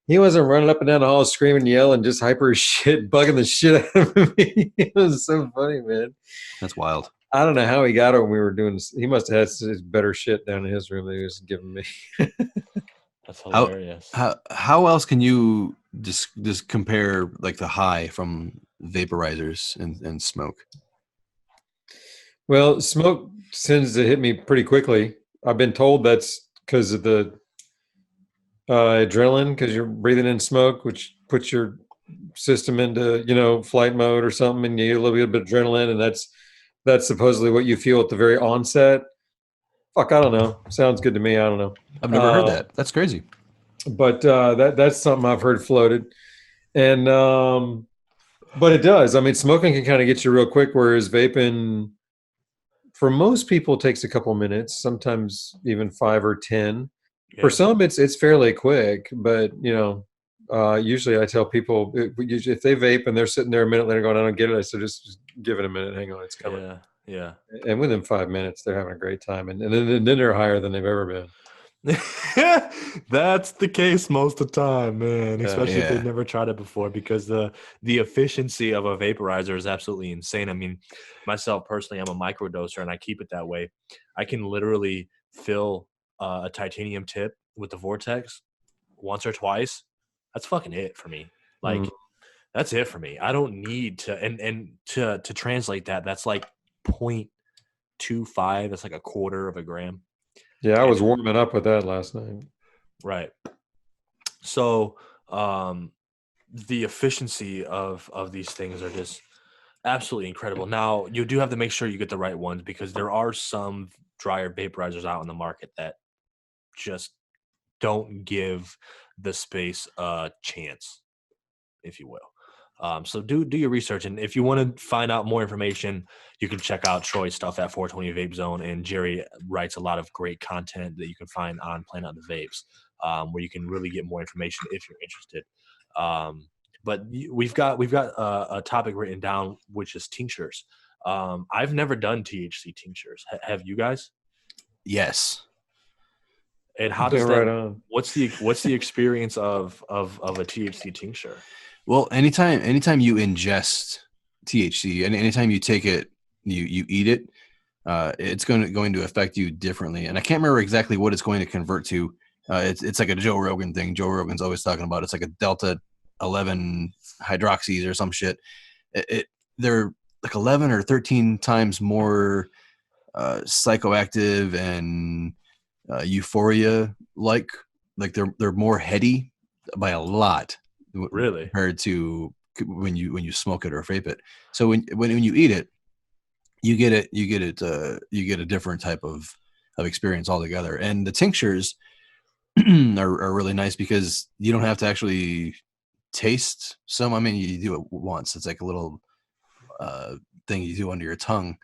he wasn't running up and down the hall screaming, yelling, just hyper as shit, bugging the shit out of me. It was so funny, man. That's wild. I don't know how he got it when we were doing this. He must have had his better shit down in his room that he was giving me. That's hilarious. How else can you just compare like the high from vaporizers and smoke? Well, smoke tends to hit me pretty quickly. I've been told that's because of the adrenaline, because you're breathing in smoke, which puts your system into flight mode or something, and you get a little bit of adrenaline, and that's supposedly what you feel at the very onset. Fuck, I don't know. Sounds good to me. I don't know. I've never heard that. That's crazy. But that's something I've heard floated, and but it does. I mean, smoking can kind of get you real quick, whereas vaping, for most people, takes a couple minutes, sometimes even 5 or 10. Yeah. For some, it's fairly quick, but usually I tell people if they vape and they're sitting there a minute later going, I don't get it, I said just give it a minute, hang on, it's coming. Yeah. And within 5 minutes, they're having a great time, and then they're higher than they've ever been. That's the case most of the time, man. Especially if Yeah. they've never tried it before, because the efficiency of a vaporizer is absolutely insane. I mean, myself personally, I'm a microdoser, and I keep it that way. I can literally fill a titanium tip with the vortex once or twice. That's fucking it for me. Like, that's it for me. I don't need to, and to translate that, that's like 0.25. That's like a quarter of a gram. Yeah, I was warming up with that last night. Right. So the efficiency of these things are just absolutely incredible. Now, you do have to make sure you get the right ones, because there are some dryer vaporizers out in the market that just don't give the space a chance, if you will. So do your research, and if you want to find out more information, you can check out Troy's stuff at 420 Vape Zone, and Jerry writes a lot of great content that you can find on Planet of the Vapes, where you can really get more information if you're interested. But we've got a topic written down, which is tinctures. I've never done THC tinctures. Have you guys? Yes. And how does Yeah, that? right on. What's the experience of a THC tincture? Well, anytime you ingest THC, and anytime you take it, you eat it, it's going to affect you differently. And I can't remember exactly what it's going to convert to. It's like a Joe Rogan thing. Joe Rogan's always talking about it's like a delta 11 hydroxys or some shit. They're like 11 or 13 times more psychoactive and euphoria like they're more heady by a lot Really? compared to when you smoke it or vape it. So when you eat it, you get a different type of experience altogether. And the tinctures are really nice because you don't have to actually taste some. I mean, you do it once. It's like a little thing you do under your tongue.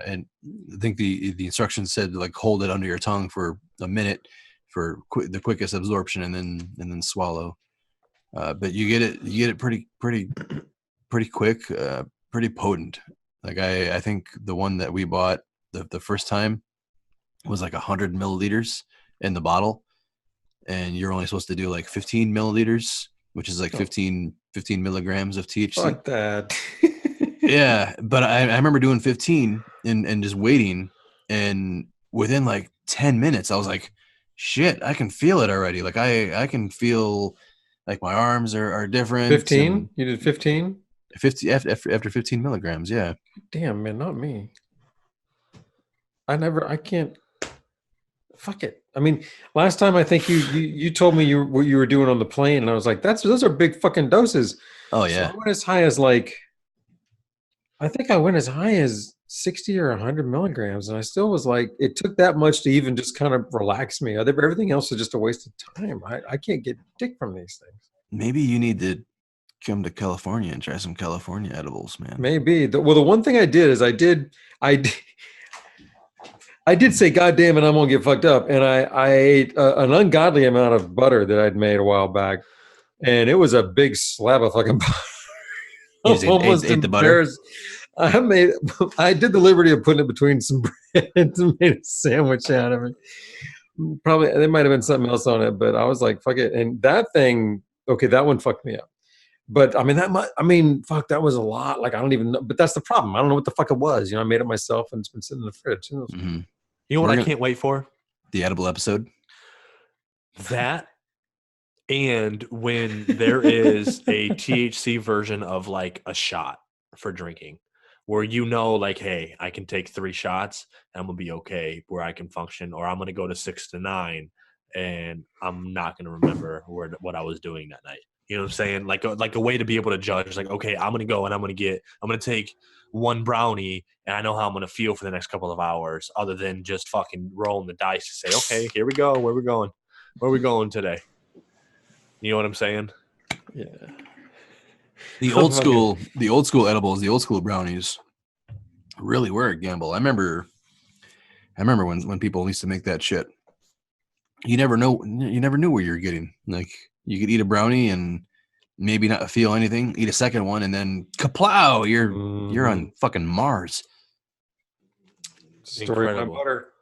And I think the instructions said like hold it under your tongue for a minute for the quickest absorption, and then swallow. But you get it pretty quick, pretty potent. Like I think the one that we bought the first time was like 100 milliliters in the bottle, and you're only supposed to do like 15 milliliters, which is like 15 milligrams of THC. Fuck that. Yeah, but I remember doing 15 and just waiting, and within like 10 minutes, I was like, shit, I can feel it already. Like I can feel like my arms are different. 15? You did 15? 50 after 15 milligrams, yeah. Damn, man, not me. I can't. Fuck it. I mean, last time I think you told me what you were doing on the plane, and I was like, those are big fucking doses. Oh So yeah. I went as high as like, I think I went as high as 60 or 100 milligrams, and I still was like, it took that much to even just kind of relax me. Everything else is just a waste of time. I can't get dick from these things. Maybe you need to come to California and try some California edibles, man. Maybe. The one thing I did is I did say, God damn it, I'm gonna get fucked up, and I ate an ungodly amount of butter that I'd made a while back, and it was a big slab of fucking butter. You just ate the butter? I did the liberty of putting it between some bread and made a sandwich out of it. Probably there might have been something else on it, but I was like, fuck it. And that thing, okay, that one fucked me up. But I mean, fuck, that was a lot. Like, I don't even know, but that's the problem. I don't know what the fuck it was. I made it myself, and it's been sitting in the fridge. Mm-hmm. You know what I can't wait for? The edible episode. That, and when there is a THC version of like a shot for drinking, where like, hey, I can take 3 shots and I'm gonna be okay, where I can function, or I'm gonna go to 6 to 9 and I'm not gonna remember what I was doing that night. You know what I'm saying? Like a way to be able to judge, like, okay, I'm gonna go and I'm gonna take 1 brownie and I know how I'm gonna feel for the next couple of hours, other than just fucking rolling the dice to say, okay, here we go, where we going? Where are we going today? You know what I'm saying? Yeah. The old school edibles, the old school brownies really were a gamble. I remember when people used to make that shit. You never knew where you're getting. Like, you could eat a brownie and maybe not feel anything, eat a second one, and then kaplow, you're on fucking Mars. Story of my butter.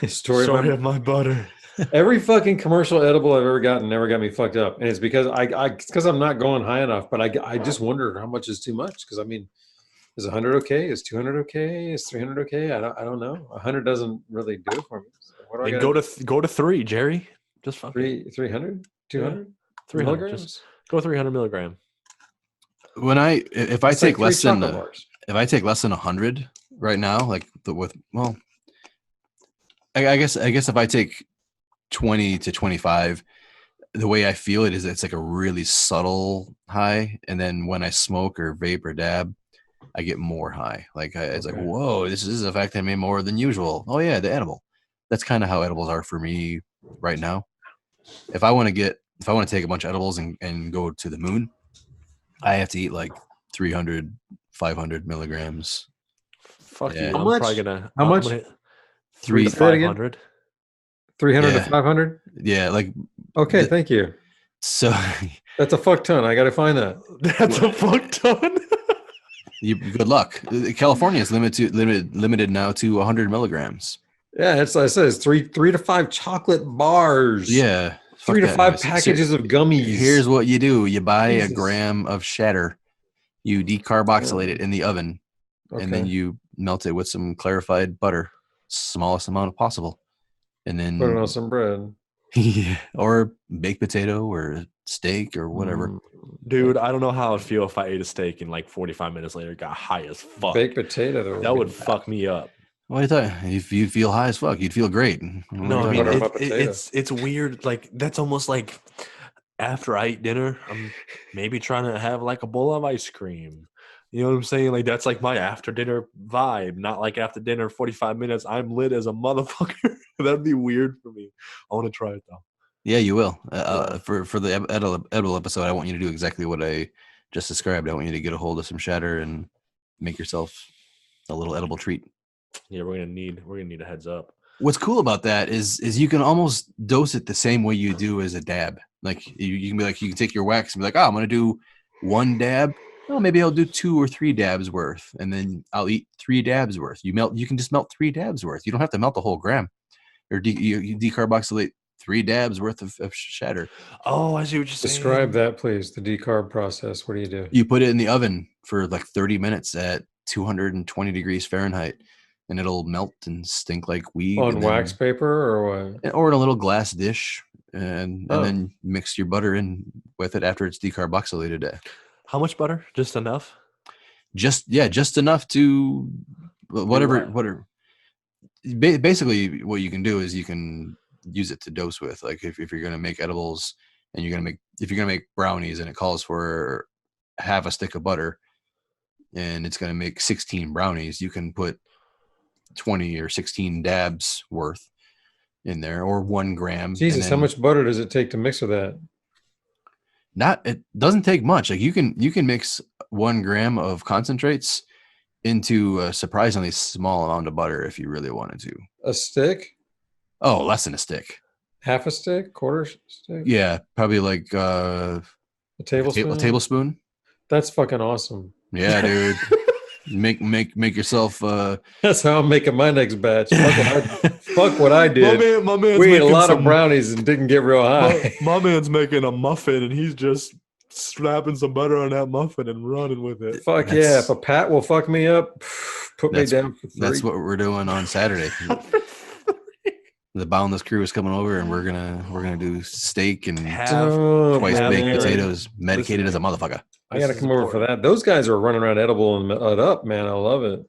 Story of my butter. Every fucking commercial edible I've ever gotten never got me fucked up, and it's because because I'm not going high enough. But I just wondered how much is too much. Because I mean, is 100 okay? Is 200 okay? Is 300 okay? I don't know. 100 doesn't really do it for me. So what do I go to 3, Jerry. Just fuck 300, 200, 300 milligrams. Just go 300 milligram. When if I take less than 100 right now, like I guess if I take 20 to 25, the way I feel it is it's like a really subtle high, and then when I smoke or vape or dab, I get more high. Like it's like, whoa, this is affecting me more than usual. Oh yeah, the edible. That's kind of how edibles are for me right now. If I want to take a bunch of edibles and go to the moon, I have to eat like 300, 500 milligrams. Fuck you. How much? How much? 300 to 500. 300 to 500. Yeah, like okay. Thank you. So That's a fuck ton. I got to find that. That's a fuck ton. good luck. California is limited now to 100 milligrams. Yeah, I said it's 3 to 5 chocolate bars. Yeah. 3 to that 5 noise. packages of gummies. Here's what you do. You buy Jesus. a gram of shatter. You decarboxylate it in the oven. Okay. And then you melt it with some clarified butter, smallest amount possible. And then put it on some bread. yeah, or baked potato or steak or whatever. Dude, I don't know how I'd feel if I ate a steak and like 45 minutes later got high as fuck. Baked potato, though. That would fuck me up. What are you talking? If you'd feel high as fuck, you'd feel great. No, I mean talking about potato? it's weird. Like that's almost like after I eat dinner, I'm maybe trying to have like a bowl of ice cream. You know what I'm saying? Like that's like my after dinner vibe. Not like after dinner, 45 minutes, I'm lit as a motherfucker. That'd be weird for me. I want to try it though. Yeah, you will. For the edible episode, I want you to do exactly what I just described. I want you to get a hold of some shatter and make yourself a little edible treat. Yeah, we're gonna need a heads up. What's cool about that is you can almost dose it the same way you do as a dab. Like you can be like, you can take your wax and be like, oh, I'm gonna do one dab. Well, maybe I'll do 2 or 3 dabs worth, and then I'll eat 3 dabs worth. You can just melt 3 dabs worth. You don't have to melt the whole gram, or you decarboxylate 3 dabs worth of shatter. Oh, I see what you're saying. Describe that, please. The decarb process. What do you do? You put it in the oven for like 30 minutes at 220 degrees Fahrenheit, and it'll melt and stink like weed. On wax paper or what? Or in a little glass dish, and then mix your butter in with it after it's decarboxylated. How much butter? Just enough? Just enough to whatever. Basically, what you can do is you can use it to dose with. Like if you're gonna make edibles and if you're gonna make brownies and it calls for half a stick of butter and it's gonna make 16 brownies, you can put 20 or 16 dabs worth in there, or 1 gram. Jesus, how much butter does it take to mix with that? It doesn't take much. Like you can mix 1 gram of concentrates into a surprisingly small amount of butter if you really wanted to. A stick? Oh, less than a stick. Half a stick? Quarter stick? Yeah, probably like a tablespoon. A tablespoon. That's fucking awesome. Yeah, dude. Make yourself. That's how I'm making my next batch. Fuck what I did. My man's we ate a lot of brownies and didn't get real high. My man's making a muffin and he's just slapping some butter on that muffin and running with it. Fuck yeah! If a Pat will fuck me up, put me down for 3. That's what we're doing on Saturday. The Boundless crew is coming over, and we're gonna do steak and twice baked potatoes, medicated as a motherfucker. I gotta come over for that. Those guys are running around edible and up, man. I love it.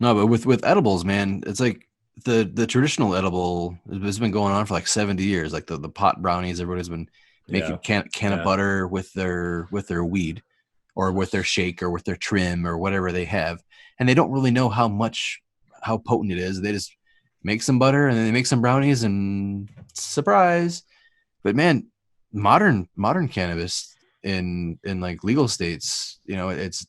No, but with edibles, man, it's like the traditional edible has been going on for like 70 years. Like the pot brownies, everybody's been making can of butter with their weed, or with their shake, or with their trim, or whatever they have, and they don't really know how potent it is. They just make some butter and then they make some brownies and surprise. But man, modern cannabis in like legal states, you know, it's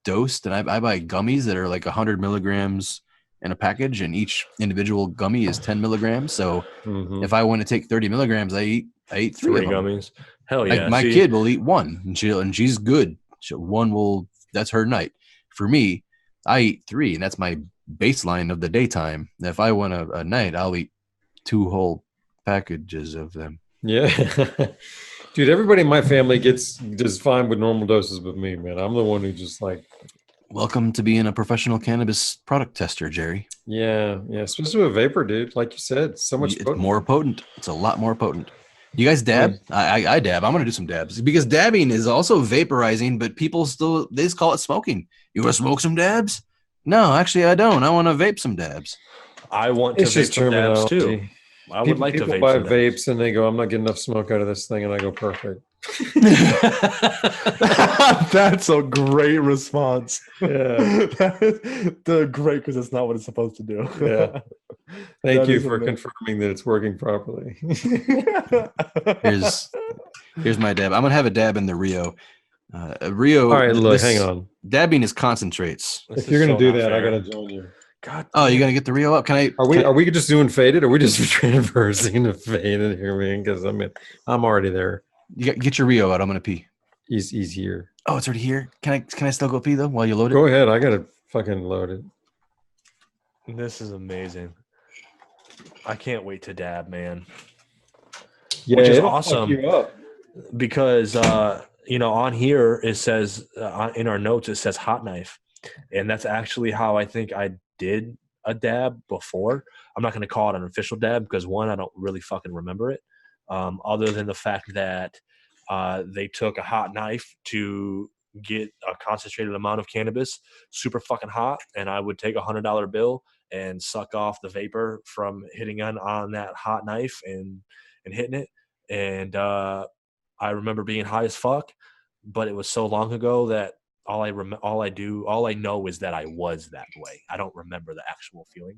dosed, and I buy gummies that are like 100 milligrams in a package, and each individual gummy is 10 milligrams. So if I want to take 30 milligrams, I eat 3 of them. Gummies. Hell yeah! My kid will eat 1, and she's good. That's her night. For me, I eat 3, and that's my baseline of the daytime. If I want a night, I'll eat 2 whole packages of them. Yeah. Dude, everybody in my family does fine with normal doses with me, man. I'm the one who just like. Welcome to being a professional cannabis product tester, Jerry. Yeah, especially with vapor, dude. Like you said, so much It's more potent. It's a lot more potent. You guys dab? I dab. I'm gonna do some dabs, because dabbing is also vaporizing, but people they just call it smoking. You want to smoke some dabs? No, actually, I don't. I want to vape some dabs. I want to vape some dabs too. I would like to vape. People buy vapes and they go, I'm not getting enough smoke out of this thing, and I go, perfect. That's a great response. Yeah, they're great because it's not what it's supposed to do. Yeah. Thank you for confirming that it's working properly. Here's my dab. I'm gonna have a dab in the Rio. Rio. All right, look, hang on. Dabbing is concentrates. If you're gonna do that, I gotta join you. God. Oh, you gotta get the Rio up. Are we just doing faded? Or are we just transversing to faded here, man? Because I'm already there. Get your Rio out. I'm gonna pee. He's here. Oh, it's already here. Can I still go pee though while you load it? Go ahead. I gotta fucking load it. This is amazing. I can't wait to dab, man. Yeah, Which is it'll fuck awesome. you up. Because on here it says in our notes it says hot knife, and that's actually how I think I did a dab before. I'm not going to call it an official dab because one, I don't really fucking remember it, other than the fact that they took a hot knife to get a concentrated amount of cannabis super fucking hot, and I would take $100 bill and suck off the vapor from hitting on that hot knife and hitting it. And I remember being high as fuck, but it was so long ago that all I know is that I was that way. I don't remember the actual feeling.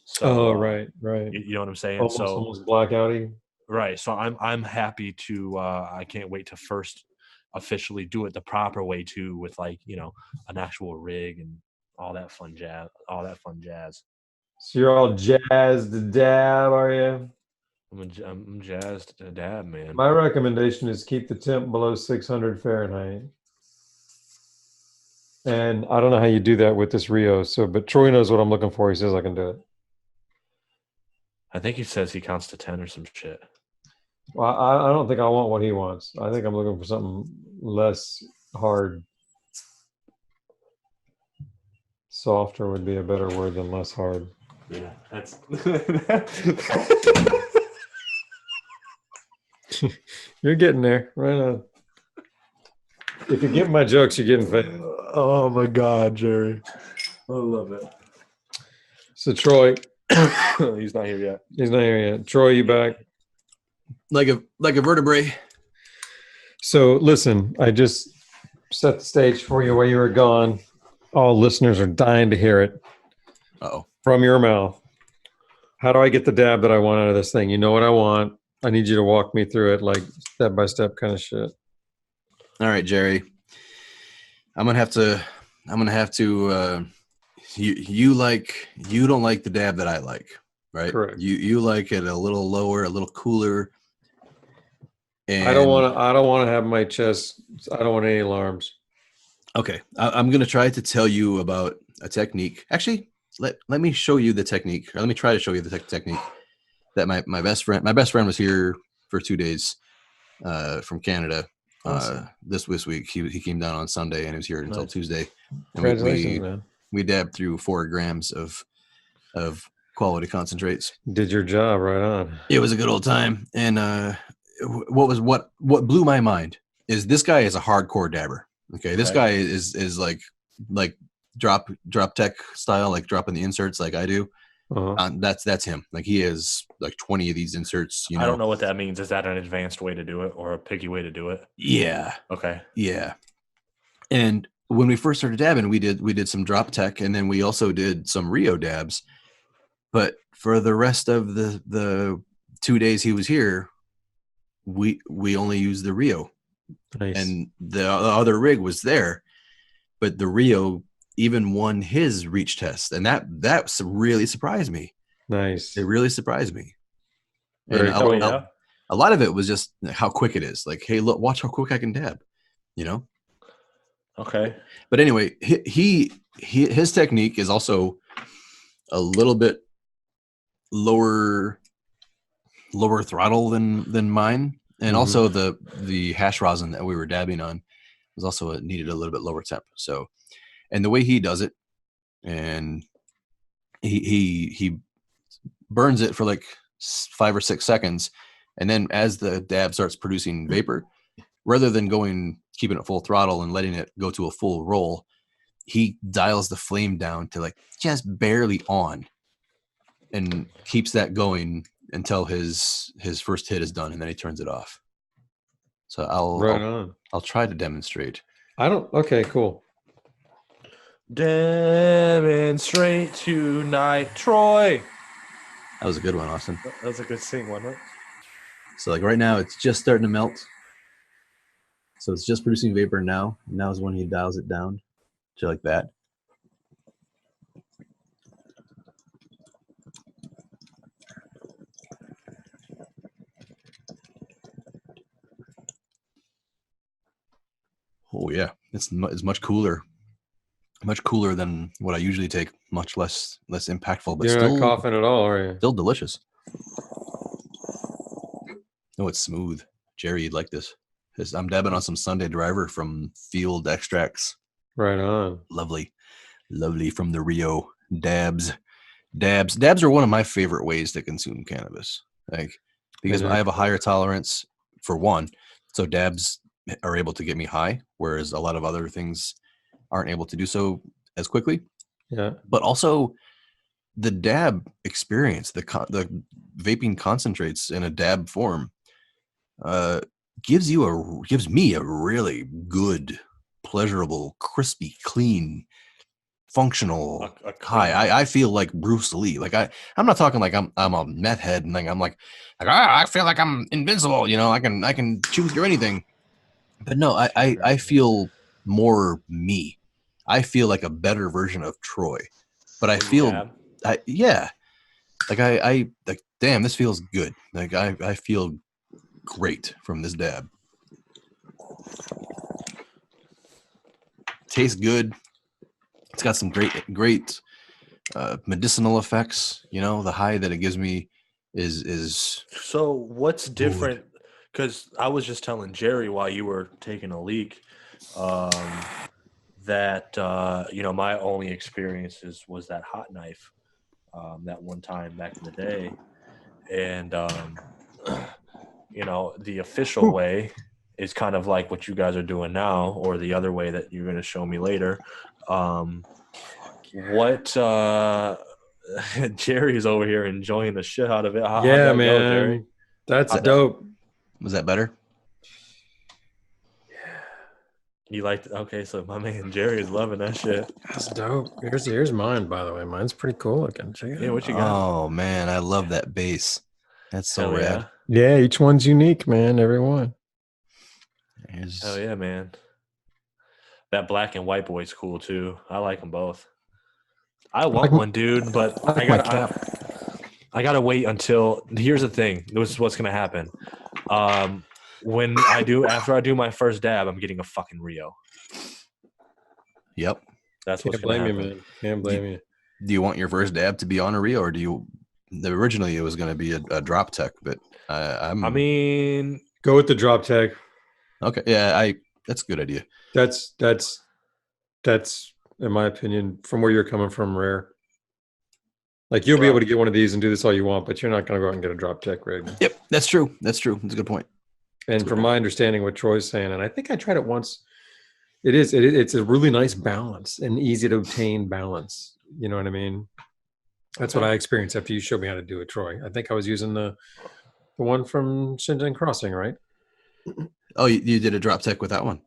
So, right. you know what I'm saying? Almost blackouty. Right. So I'm happy to. I can't wait to first officially do it the proper way too, with an actual rig and all that fun jazz. So you're all jazzed to dab, are you? I'm jazzed to dab, man. My recommendation is keep the temp below 600 Fahrenheit. And I don't know how you do that with this Rio. But Troy knows what I'm looking for. He says I can do it. I think he says he counts to 10 or some shit. Well, I don't think I want what he wants. I think I'm looking for something less hard. Softer would be a better word than less hard. Yeah, that's. You're getting there. Right on. If you get my jokes, you're getting fed. Oh my God, Jerry. I love it. So Troy, he's not here yet. He's not here yet. Troy, you back? Like a vertebrae. So listen, I just set the stage for you while you were gone. All listeners are dying to hear it. Uh-oh. From your mouth. How do I get the dab that I want out of this thing? You know what I want. I need you to walk me through it, like step by step kind of shit. All right, Jerry. I'm gonna have to. You don't like the dab that I like, right? Correct. You like it a little lower, a little cooler. And I don't want to have my chest. I don't want any alarms. Okay, I'm gonna try to tell you about a technique. Actually, let me show you the technique, or let me try to show you the technique that my best friend was here for 2 days from Canada. Awesome. This week he came down on Sunday and he was here until Tuesday. And Congratulations, man. We dabbed through 4 grams of quality concentrates. Did your job right on. It was a good old time. And what blew my mind is this guy is a hardcore dabber. Okay, this guy is like drop tech style, like dropping the inserts like I do. Uh-huh. That's him. Like he has like 20 of these inserts. I don't know what that means. Is that an advanced way to do it or a piggy way to do it? Yeah. Okay. Yeah. And when we first started dabbing, we did some drop tech, and then we also did some Rio dabs. But for the rest of the 2 days he was here, we only used the Rio. Nice. And the other rig was there, but the Rio even won his reach test, and that really surprised me. Nice. It really surprised me. Very And cool. A lot of it was just how quick it is. Like, hey, look, watch how quick I can dab. You know. Okay. But anyway, his technique is also a little bit lower throttle than mine, and also the hash rosin that we were dabbing on was also needed a little bit lower temp. So, and the way he does it, and he burns it for like 5 or 6 seconds, and then as the dab starts producing vapor, rather than keeping it full throttle and letting it go to a full roll, he dials the flame down to like just barely on, and keeps that going until his first hit is done, and then he turns it off. So I'll try to demonstrate. Okay, cool. Demonstrate tonight, Troy. That was a good one, Austin. That was a good sing, wasn't it? So like right now, it's just starting to melt. So it's just producing vapor now. Now is when he dials it down to like that. Oh yeah, it's much cooler. Much cooler than what I usually take. Much less impactful, but You're not still coughing at all, are you? still delicious. Oh, it's smooth. Jerry, you'd like this. I'm dabbing on some Sunday Driver from Field Extracts. Right on. Lovely, lovely from the Rio. Dabs are one of my favorite ways to consume cannabis. Like, because I have a higher tolerance for one, so dabs are able to get me high, whereas a lot of other things aren't able to do so as quickly. Yeah. But also the dab experience, the vaping concentrates in a dab form, gives me a really good, pleasurable, crispy, clean, functional A high. clean- I feel like Bruce Lee. Like I'm not talking like I'm a meth head and I'm like I feel like I'm invincible. You know, I can chew through anything. But no, I feel more me. I feel like a better version of Troy. But I When you feel dab? yeah. Like I like damn, this feels good. Like I feel great from this dab. Tastes good. It's got some great medicinal effects. You know, the high that it gives me is So what's different? Because I was just telling Jerry while you were taking a leak, that my only experiences was that hot knife, that one time back in the day, and the official way is kind of like what you guys are doing now, or the other way that you're going to show me later. What Jerry's over here enjoying the shit out of it. How'd Yeah, that go, Jerry? man. That's How'd that- dope. was that better? You liked it? Okay, so my man Jerry is loving that shit. That's dope. Here's mine, by the way. Mine's pretty cool looking. Check it Yeah, out. what you got? Oh man, I love that bass. That's so Hell rad. yeah. Yeah, each one's unique, man. Every one. Here's- Hell yeah, man. That black and white boy's cool too. I like them both. I want one, dude, but I like my cap. I gotta wait until. Here's the thing. This is what's gonna happen. After I do my first dab, I'm getting a fucking Rio. Yep. That's what's Can't gonna blame you, happen. man. Can't blame you. Do you want your first dab to be on a Rio, or do you? Originally, it was going to be a drop tech, but I'm. I mean, Go with the drop tag. okay. Yeah, that's a good idea. That's in my opinion, from where you're coming from, rare. Like you'll be able to get one of these and do this all you want, but you're not going to go out and get a drop tech rig. Yep, that's true. That's true. That's a good point. And from my understanding, what Troy's saying, and I think I tried it once. It's a really nice balance, an easy to obtain balance. You know what I mean? That's what I experienced after you showed me how to do it, Troy. I think I was using the one from Shenzhen Crossing, right? Oh, you did a drop tech with that one.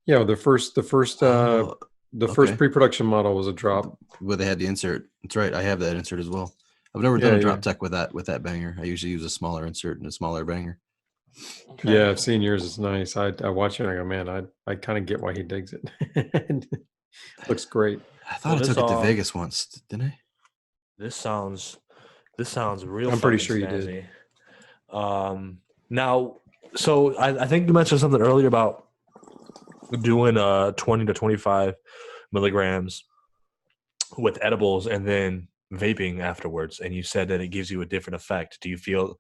Yeah, the first Okay. pre-production model was a drop. Where they had the insert. That's right. I have that insert as well. I've never done a drop tech with that banger. I usually use a smaller insert and a smaller banger. okay. Yeah, I've seen yours. It's nice. I watch it and I go, man, I kind of get why he digs it. Looks great. I thought I took it to Vegas once, didn't I? This sounds real. I'm pretty fucking sure you snazzy. did. Now, so I think you mentioned something earlier about doing 20 to 25 milligrams with edibles and then vaping afterwards, and you said that it gives you a different effect. Do you feel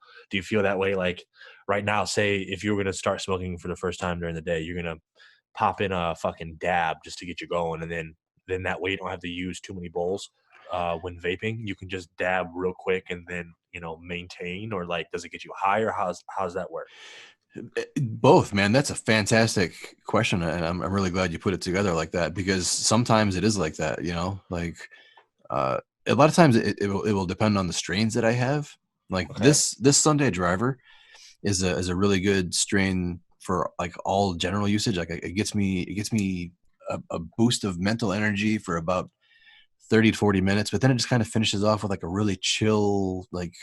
that way? Like right now, say if you were going to start smoking for the first time during the day, you're going to pop in a fucking dab just to get you going, and then that way you don't have to use too many bowls. When vaping, you can just dab real quick and then maintain, or like does it get you higher? How's that work? Both, man. That's a fantastic question, and I'm really glad you put it together like that, because sometimes it is like that. Like a lot of times it will depend on the strains that I have. Like this Sunday Driver is a really good strain for like all general usage. Like it gets me a boost of mental energy for about 30 to 40 minutes, but then it just kind of finishes off with like a really chill, like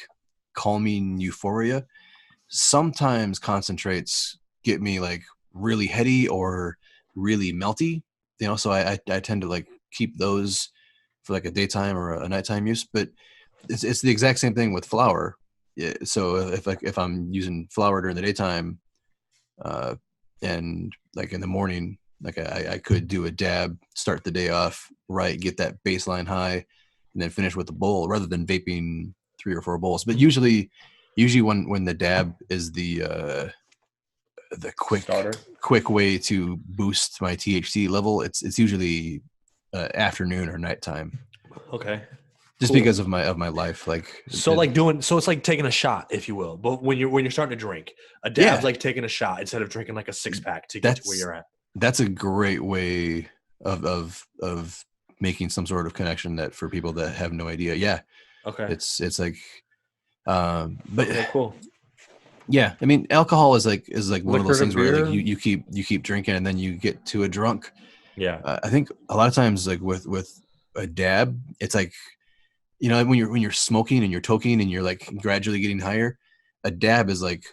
calming euphoria. Sometimes concentrates get me like really heady or really melty, so I tend to like keep those for like a daytime or a nighttime use. But it's the exact same thing with flower. So if I'm using flower during the daytime, and like in the morning, like I could do a dab, start the day off right, get that baseline high, and then finish with a bowl rather than vaping 3 or 4 bowls. But usually when the dab is the Starter. quick way to boost my THC level, it's usually afternoon or nighttime, Okay. just Cool. because of my life. Like So it's like taking a shot, if you will. But when you're starting to drink, a dab's Yeah. like taking a shot instead of drinking like a 6-pack to get to where you're at. That's a great way of making some sort of connection that for people that have no idea. Yeah. Okay. It's like but Okay, cool. yeah, I mean, alcohol is like one of those Liquor to things where like beer? you keep drinking and then you get to a drunk. Yeah. I think a lot of times like with a dab, it's like, you know, when you're smoking and you're toking and you're like gradually getting higher, a dab is like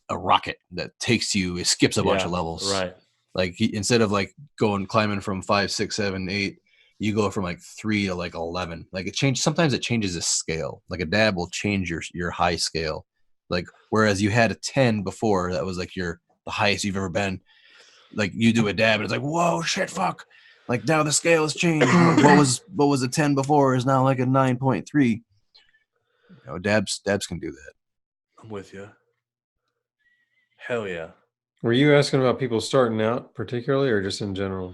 a rocket that takes you, it skips a bunch of levels. Right. Like instead of like climbing from 5, 6, 7, 8, you go from like 3 to like 11. Like sometimes it changes the scale. Like a dab will change your high scale. Like whereas you had a 10 before, that was like the highest you've ever been. Like you do a dab and it's like, whoa, shit, fuck. Like now the scale has changed. what was a 10 before is now like a 9.3. You know, dabs can do that. I'm with you. Hell yeah. Were you asking about people starting out particularly, or just in general?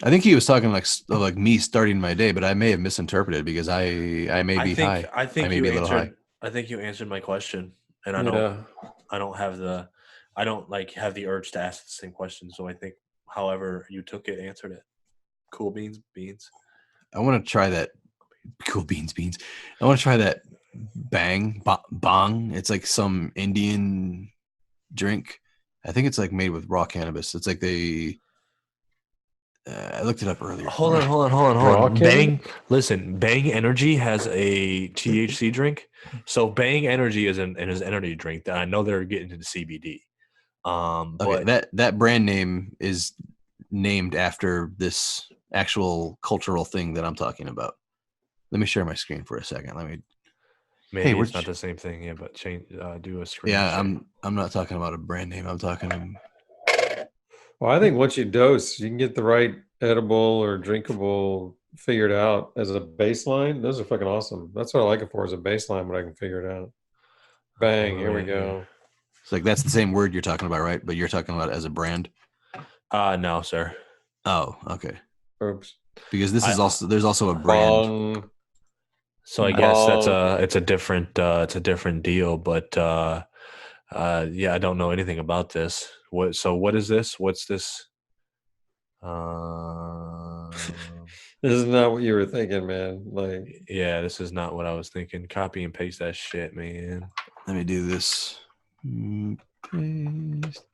I think he was talking like me starting my day, but I may have misinterpreted because I may be high. I think I may you be a little high. answered. I think you answered my question, and I don't have the urge to ask the same question. So I think, however you took it, answered it. Cool beans. I want to try that. Cool beans. I want to try that Bong. It's like some Indian drink. I think it's like made with raw cannabis. It's like I looked it up earlier. Hold on. Bang. Listen, Bang Energy has a THC drink. So Bang Energy is an energy drink that I know they're getting into CBD. Okay, But that brand name is named after this actual cultural thing that I'm talking about. Let me share my screen for a second. maybe it's not the same thing. Yeah, but do a screen. Yeah, share. I'm not talking about a brand name. I'm talking. Well, I think once you dose, you can get the right edible or drinkable figured out as a baseline. Those are fucking awesome. That's what I like it for, as a baseline, when I can figure it out. Bang, here we go. It's like that's the same word you're talking about, right? But you're talking about it as a brand. No, sir. Oh, okay. Oops. Because there's also a brand. Bong. So I guess it's a different deal, but yeah, I don't know anything about this. What is this? What's this? This is not what you were thinking, man. Like, yeah, this is not what I was thinking. Copy and paste that shit, man. Let me do this. Paste.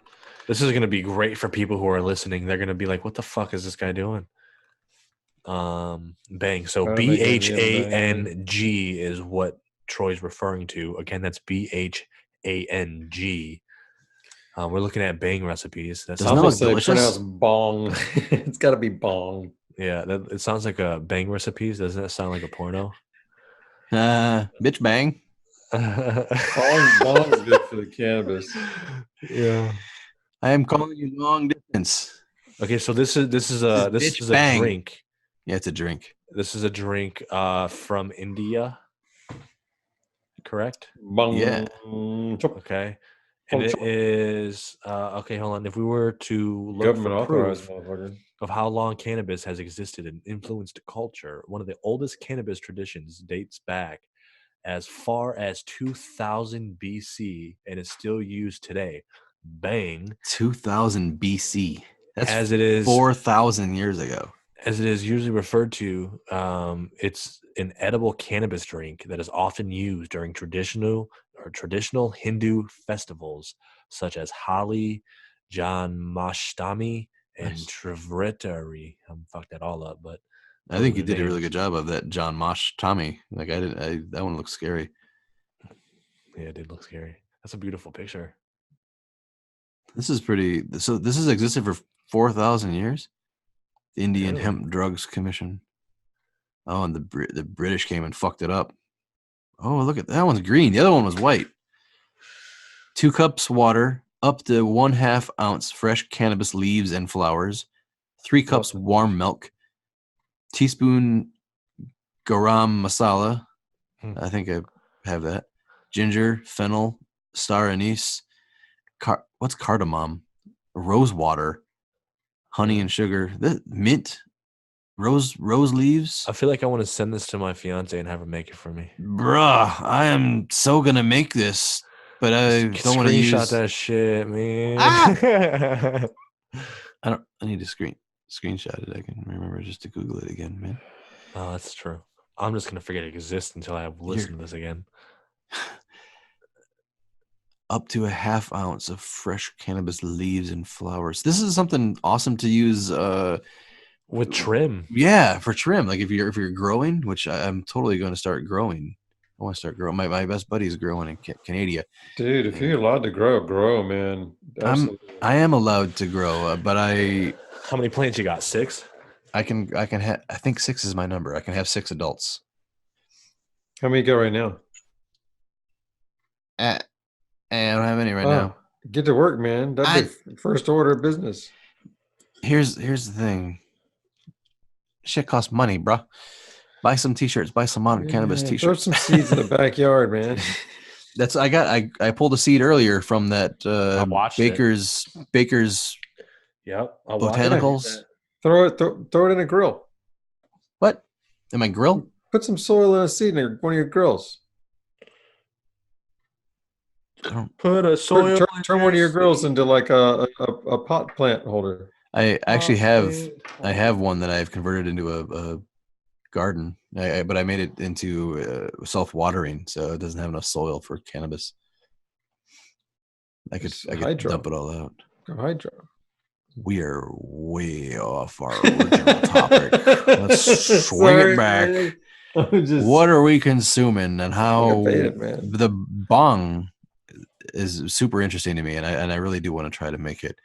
This is gonna be great for people who are listening. They're gonna be like, "What the fuck is this guy doing?" Bang. So BHANG is what Troy's referring to. Again, that's BHANG. We're looking at Bang recipes. That Doesn't that look say delicious? pronounce Bong. It's got to be Bong. Yeah, it sounds like a Bang recipes. Doesn't that sound like a porno? Bitch bang. Bong is good for the cannabis. Yeah. I am calling you long distance. Okay, so this is a drink. Yeah, it's a drink. This is a drink from India. Correct? Bong. Yeah. Okay. And it is okay, hold on. If we were to look for proof of how long cannabis has existed and influenced culture, one of the oldest cannabis traditions dates back as far as 2000 BC and is still used today. Bang. 2000 BC. That's as it is 4,000 years ago. As it is usually referred to, it's an edible cannabis drink that is often used during traditional Hindu festivals such as Holi, Janmashtami, and Trivritari. I fucked that all up, but I think you did a really good job of that, John Tommy. Like that one looks scary. Yeah, it did look scary. That's a beautiful picture. This is pretty. So this has existed for 4,000 years. The Indian Hemp Drugs Commission. Oh, and the British came and fucked it up. Oh, look at that one's green. The other one was white. 2 cups water, Up to 1/2 ounce fresh cannabis leaves and flowers, 3 cups warm milk, teaspoon garam masala. I think I have that. Ginger, fennel, star anise. What's cardamom? Rose water, honey and sugar. Mint, rose leaves. I feel like I want to send this to my fiance and have her make it for me. Bruh, I am so gonna make this, but I don't want to use that shit, man. I need to screenshot it. I can remember just to Google it again, man. Oh, that's true. I'm just gonna forget it exists until I listen to this again. Up to 1/2 ounce of fresh cannabis leaves and flowers. This is something awesome to use with trim. Yeah, for trim. Like if you're growing, which I'm totally going to start growing. I want to start growing. My best buddy's growing in Canada. Dude, if you're allowed to grow, man. Absolutely. I am allowed to grow, but How many plants you got? 6? I can have. I think 6 is my number. I can have 6 adults. How many you got right now? I don't have any right now. Get to work, man. That'd be first order of business. Here's the thing. Shit costs money, bro. Buy some t-shirts. Buy some modern cannabis t-shirts. Throw some seeds in the backyard, man. That's I pulled a seed earlier from that Baker's. Yep. Botanicals. Throw it in a grill. What? In my grill? Put some soil and a seed in one of your grills. Put a soil. Turn one of your grills into like a pot plant holder. I actually have one that I've converted into a garden, but I made it into self-watering, so it doesn't have enough soil for cannabis. I could dump it all out. Go hydro. We are way off our original topic. Let's swing it back. What are we consuming and how the bong is super interesting to me, and I really do want to try to make it.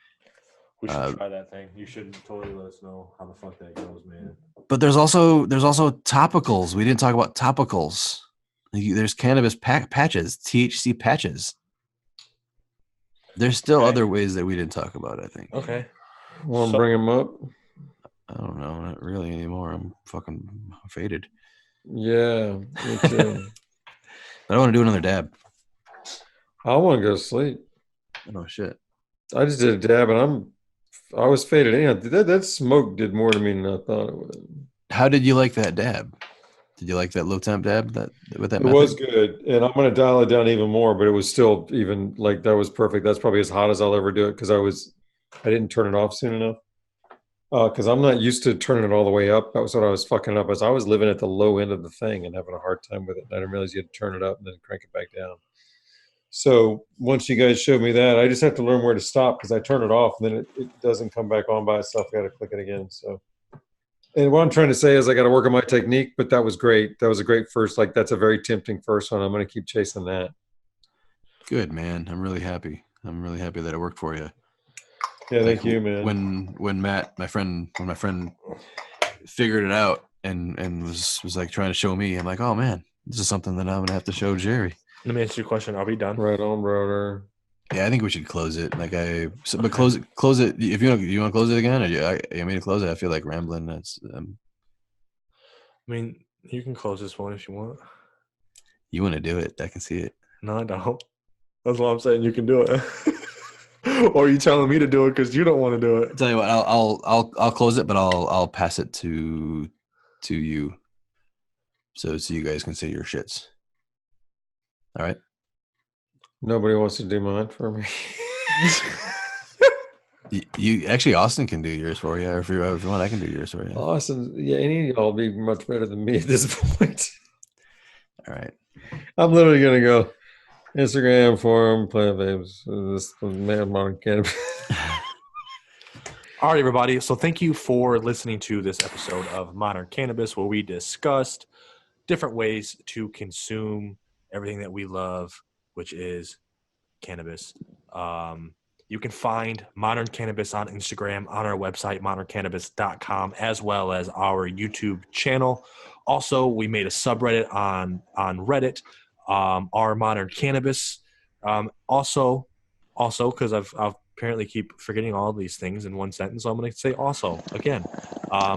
We should try that thing. You should totally let us know how the fuck that goes, man. But there's also topicals. We didn't talk about topicals. There's cannabis patches, THC patches. There's still other ways that we didn't talk about, I think. Okay. Want to bring them up? I don't know, not really anymore. I'm fucking faded. Yeah, me too. But I want to do another dab. I want to go to sleep. Oh shit! I just did a dab, and I was faded. Anyhow, that smoke did more to me than I thought it would. How did you like that dab? Did you like that low temp dab with that? It was good, and I'm going to dial it down even more. But it was still even like that was perfect. That's probably as hot as I'll ever do it because I didn't turn it off soon enough. Because I'm not used to turning it all the way up. That was what I was fucking up. As I was living at the low end of the thing and having a hard time with it. And I didn't realize you had to turn it up and then crank it back down. So once you guys showed me that, I just have to learn where to stop because I turn it off and then it doesn't come back on by itself. I got to click it again. So, and what I'm trying to say is I got to work on my technique, but that was great. That was a great first, like that's a very tempting first one. I'm going to keep chasing that. Good, man. I'm really happy. I'm really happy that it worked for you. Yeah, thank you, man. When Matt, my friend figured it out and was like trying to show me, I'm like, oh man, this is something that I'm gonna have to show Jerry. Let me answer your question. Are we done? Right on, brother. Yeah, I think we should close it. But close it. If you want to close it again, or you want me to close it? I feel like rambling. That's. I mean, you can close this one if you want. You want to do it? I can see it. No, I don't. That's what I'm saying. You can do it. Or are you telling me to do it because you don't want to do it? I'll tell you what, I'll close it, but I'll pass it to you, so you guys can say your shits. All right. Nobody wants to do mine for me. You actually, Austin can do yours for you. Or if you want, I can do yours for you. Austin, yeah, any of y'all be much better than me at this point. All right. I'm literally gonna go Instagram forum, plant vapes. This man, modern cannabis. All right, everybody. So thank you for listening to this episode of Modern Cannabis, where we discussed different ways to consume everything that we love, which is cannabis. You can find Modern Cannabis on Instagram, on our website, moderncannabis.com, as well as our YouTube channel. Also, we made a subreddit on Reddit, our Modern Cannabis. Also, Also, because I've apparently keep forgetting all these things in one sentence, so I'm going to say also again.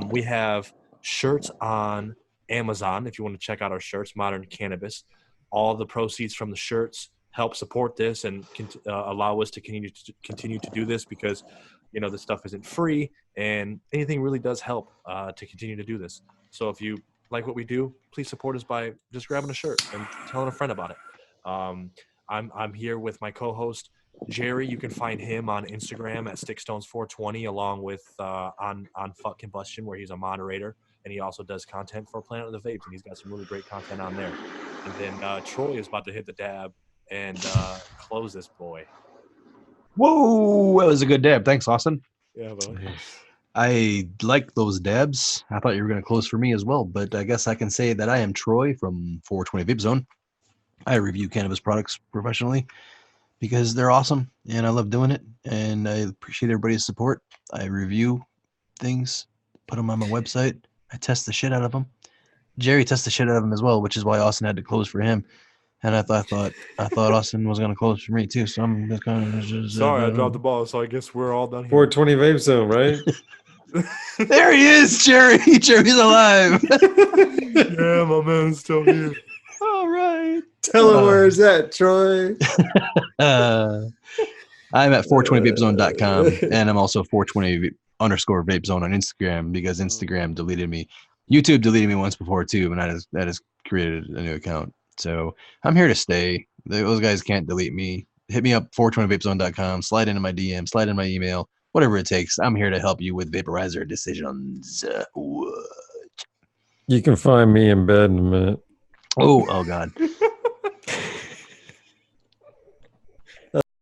We have shirts on Amazon if you want to check out our shirts, Modern Cannabis. All the proceeds from the shirts help support this and allow us to continue to do this because this stuff isn't free, and anything really does help to continue to do this. So if you like what we do, please support us by just grabbing a shirt and telling a friend about it. I'm here with my co-host Jerry. You can find him on Instagram at Stickstones420, along with on Fuck Combustion, where he's a moderator, and he also does content for Planet of the Vapes, and he's got some really great content on there. And then Troy is about to hit the dab and close this boy. Whoa, that was a good dab. Thanks, Austin. Yeah, bro. I like those dabs. I thought you were going to close for me as well, but I guess I can say that I am Troy from 420 Vape Zone. I review cannabis products professionally because they're awesome and I love doing it, and I appreciate everybody's support. I review things, put them on my website. I test the shit out of them. Jerry tests the shit out of them as well, which is why Austin had to close for him. And I thought Austin was going to close for me too. So I'm just kind of sorry, I dropped the ball. So I guess we're all done here. 420 Vape Zone, right? There he is, Jerry. Jerry's alive. Yeah, my man's still here. All right. Tell him where it's at, Troy. I'm at 420vapezone.com, and I'm also 420_vapezone on Instagram because Instagram deleted me. YouTube deleted me once before too, and that has created a new account. So I'm here to stay. Those guys can't delete me. Hit me up, 420vapezone.com. Slide into my DM, slide in my email, whatever it takes. I'm here to help you with vaporizer decisions. You can find me in bed in a minute. Oh God.